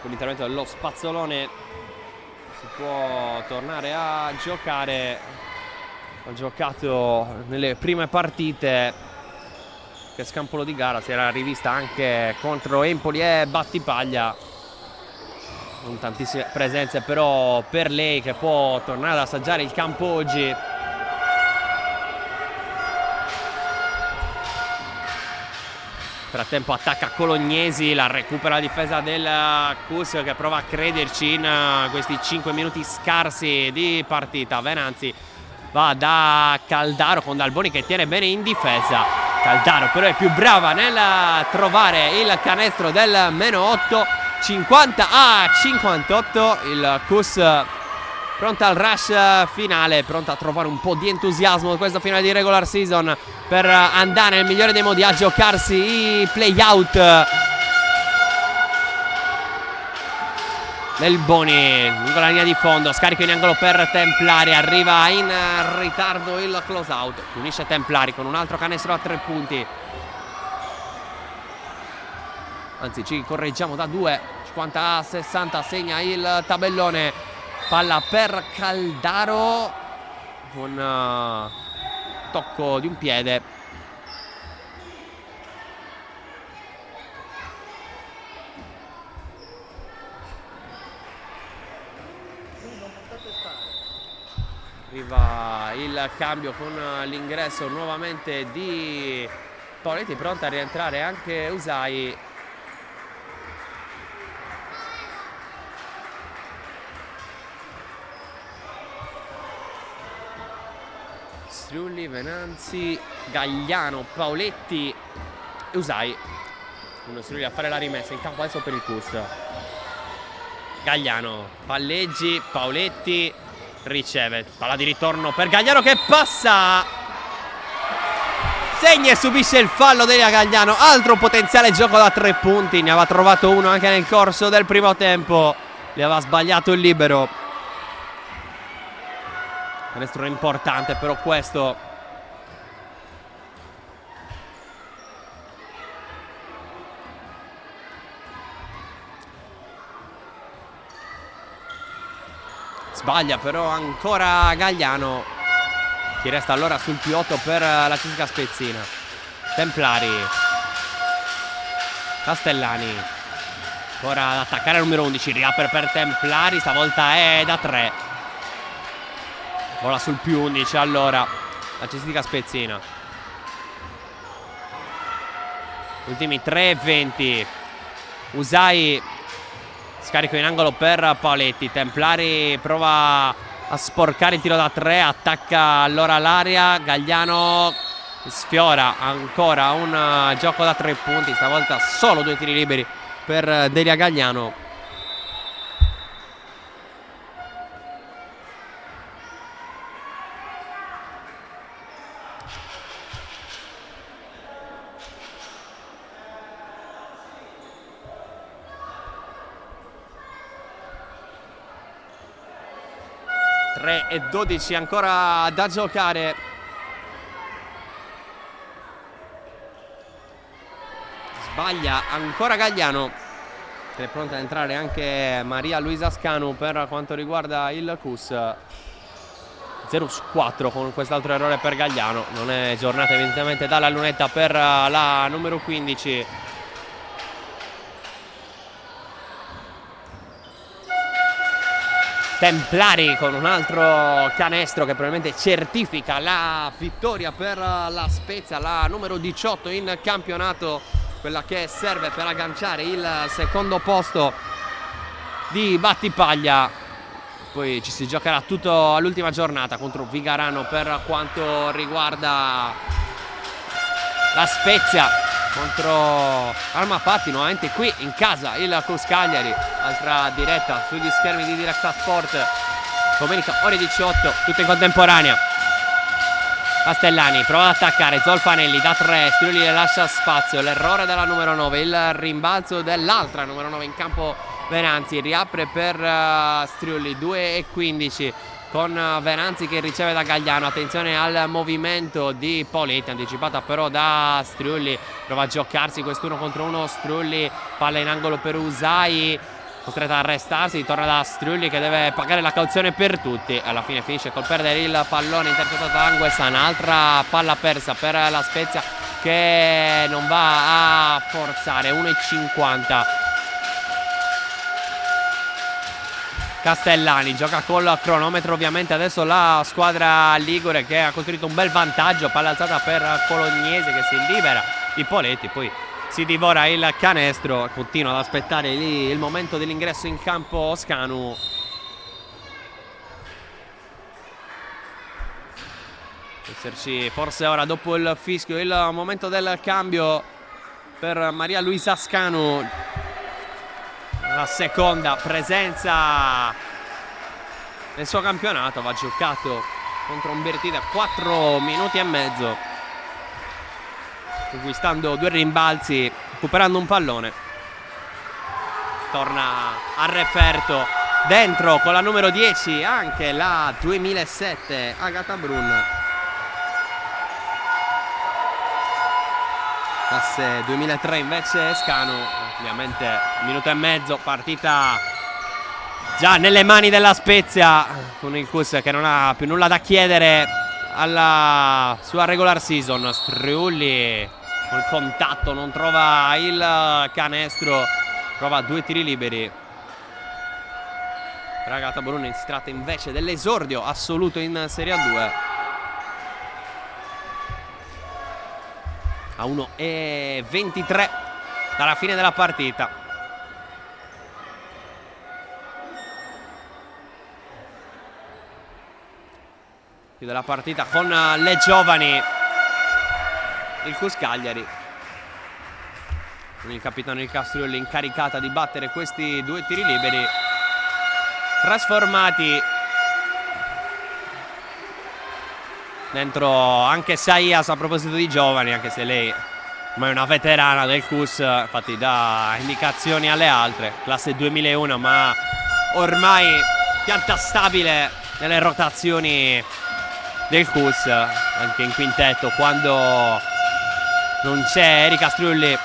Con l'intervento dello spazzolone si può tornare a giocare. Ha giocato nelle prime partite. Che scampolo di gara, si era rivista anche contro Empoli e Battipaglia. Non tantissime presenze però per lei, che può tornare ad assaggiare il campo oggi. Nel frattempo attacca Colognesi, la recupera la difesa del Cus, che prova a crederci in questi 5 minuti scarsi di partita. Venanzi va da Caldaro con Dalboni che tiene bene in difesa. Caldaro però è più brava nel trovare il canestro del meno 8. 50-58. Il Cus pronta al rush finale, pronta a trovare un po' di entusiasmo in questo finale di regular season per andare nel migliore dei modi a giocarsi i play-out. Delboni lungo la linea di fondo, scarico in angolo per Templari, arriva in ritardo il close out, unisce Templari con un altro canestro a 3 punti. Anzi, ci correggiamo da 2, 50-60 segna il tabellone. Palla per Caldaro con tocco di un piede. Arriva il cambio con l'ingresso nuovamente di Pauletti, pronta a rientrare anche Usai. Strulli, Venanzi, Gagliano, Pauletti e Usai. Uno Strulli a fare la rimessa in campo adesso per il Cus. Gagliano, palleggi, Pauletti riceve, palla di ritorno per Gagliano che passa segna e subisce il fallo Delia Gagliano. Altro potenziale gioco da 3 punti. Ne aveva trovato uno anche nel corso del primo tempo. Le aveva sbagliato il libero. Canestro importante però questo. Sbaglia però ancora Gagliano. Chi resta allora sul P8 per la CSKA Spezzina. Templari. Castellani. Ancora ad attaccare il numero 11. Riapre per Templari. Stavolta è da 3. Vola sul più 11 allora la CSKA Spezzina. Ultimi 3:20. Usai. Scarico in angolo per Paoletti. Templari prova a sporcare il tiro da 3. Attacca allora l'area. Gagliano sfiora ancora un gioco da 3 punti. Stavolta solo 2 tiri liberi per Delia Gagliano. E 12 ancora da giocare. Sbaglia ancora Gagliano. È pronta ad entrare anche Maria Luisa Scanu per quanto riguarda il CUS. 0-4 con quest'altro errore per Gagliano. Non è giornata evidentemente dalla lunetta per la numero 15. Templari con un altro canestro che probabilmente certifica la vittoria per la Spezia, la numero 18 in campionato, quella che serve per agganciare il secondo posto di Battipaglia. Poi ci si giocherà tutto all'ultima giornata contro Vigarano per quanto riguarda la Spezia, contro Almapatti nuovamente qui in casa il CUS Cagliari. Altra diretta sugli schermi di Diretta Sport, domenica ore 18, tutto in contemporanea. Castellani prova ad attaccare, Zolfanelli da 3, Strioli le lascia spazio, l'errore della numero 9, il rimbalzo dell'altra numero 9 in campo Venanzi, riapre per Strioli, 2:15 con Venanzi che riceve da Gagliano. Attenzione al movimento di Paoletti, anticipata però da Striulli. Prova a giocarsi quest'uno contro uno. Striulli, palla in angolo per Usai, costretta a arrestarsi, torna da Striulli che deve pagare la cauzione per tutti. Alla fine finisce col perdere il pallone intercettato da Anguessa. Un'altra palla persa per la Spezia che non va a forzare. 1:50. Castellani gioca col cronometro ovviamente adesso la squadra ligure che ha costruito un bel vantaggio. Palla alzata per Colognese che si libera di Poletti, poi si divora il canestro. Continua ad aspettare lì il momento dell'ingresso in campo Scanu. Esserci forse ora dopo il fischio il momento del cambio per Maria Luisa Scanu. La seconda presenza nel suo campionato, va giocato contro Umbertide 4 minuti e mezzo, conquistando 2 rimbalzi, recuperando un pallone. Torna a referto dentro con la numero 10 anche la 2007 Agata Brun. Classe 2003 invece Scanu. Ovviamente un minuto e mezzo, partita già nelle mani della Spezia, con il CUS che non ha più nulla da chiedere alla sua regular season. Striulli col contatto non trova il canestro, prova 2 tiri liberi. Agata Brun, si tratta invece dell'esordio assoluto in Serie A2. A 1:23 dalla fine della partita. Chiude la partita con le giovani il CUS Cagliari, con il capitano Il Castrioli incaricata di battere questi 2 tiri liberi trasformati dentro anche Saïas, a proposito di giovani, anche se lei ormai è una veterana del CUS, infatti dà indicazioni alle altre, classe 2001, ma ormai pianta stabile nelle rotazioni del CUS, anche in quintetto quando non c'è Erika Strulli.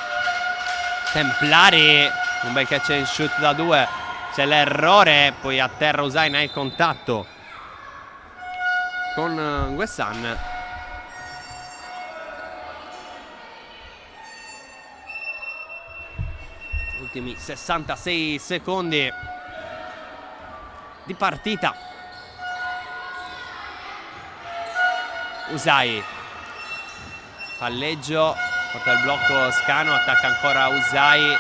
Templari, un bel catch and shoot da 2, c'è l'errore, poi a terra Usaina il contatto con Guessan. Ultimi 66 secondi di partita. Usai, palleggio, porta il blocco Scanu, attacca ancora Usai.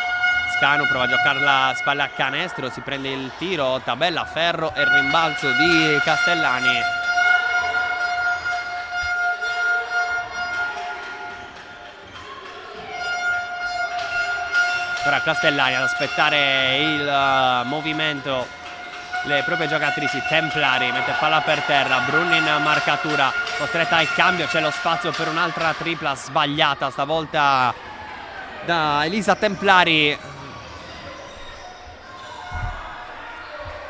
Scanu prova a giocarla spalle a canestro, si prende il tiro, tabella ferro e il rimbalzo di Castellani. Ora Castellani ad aspettare il movimento, le proprie giocatrici. Templari mette palla per terra, Bruni in marcatura, costretta al cambio, c'è lo spazio per un'altra tripla sbagliata, stavolta da Elisa Templari,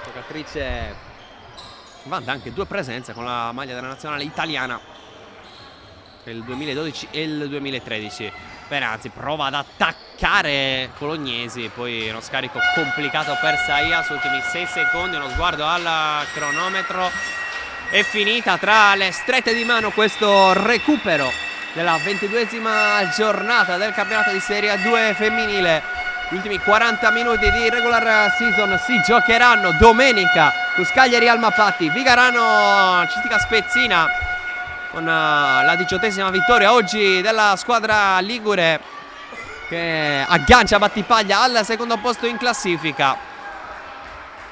giocatrice vanta anche 2 presenze con la maglia della nazionale italiana per il 2012 e il 2013. Venanzi prova ad attaccare Colognesi, poi uno scarico complicato per Saïas, ultimi 6 secondi, uno sguardo al cronometro, è finita tra le strette di mano questo recupero della 22esima giornata del campionato di Serie 2 femminile. Gli ultimi 40 minuti di regular season si giocheranno domenica su Cagliari Alma Patti, Vigarano Cistica Spezzina, con la 18esima vittoria oggi della squadra ligure, che aggancia Battipaglia al secondo posto in classifica.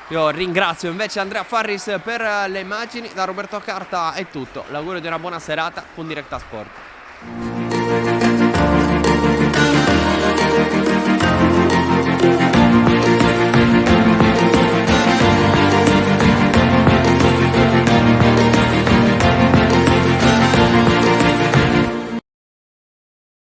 Io ringrazio invece Andrea Farris per le immagini. Da Roberto Carta è tutto, l'augurio di una buona serata con Directa Sport.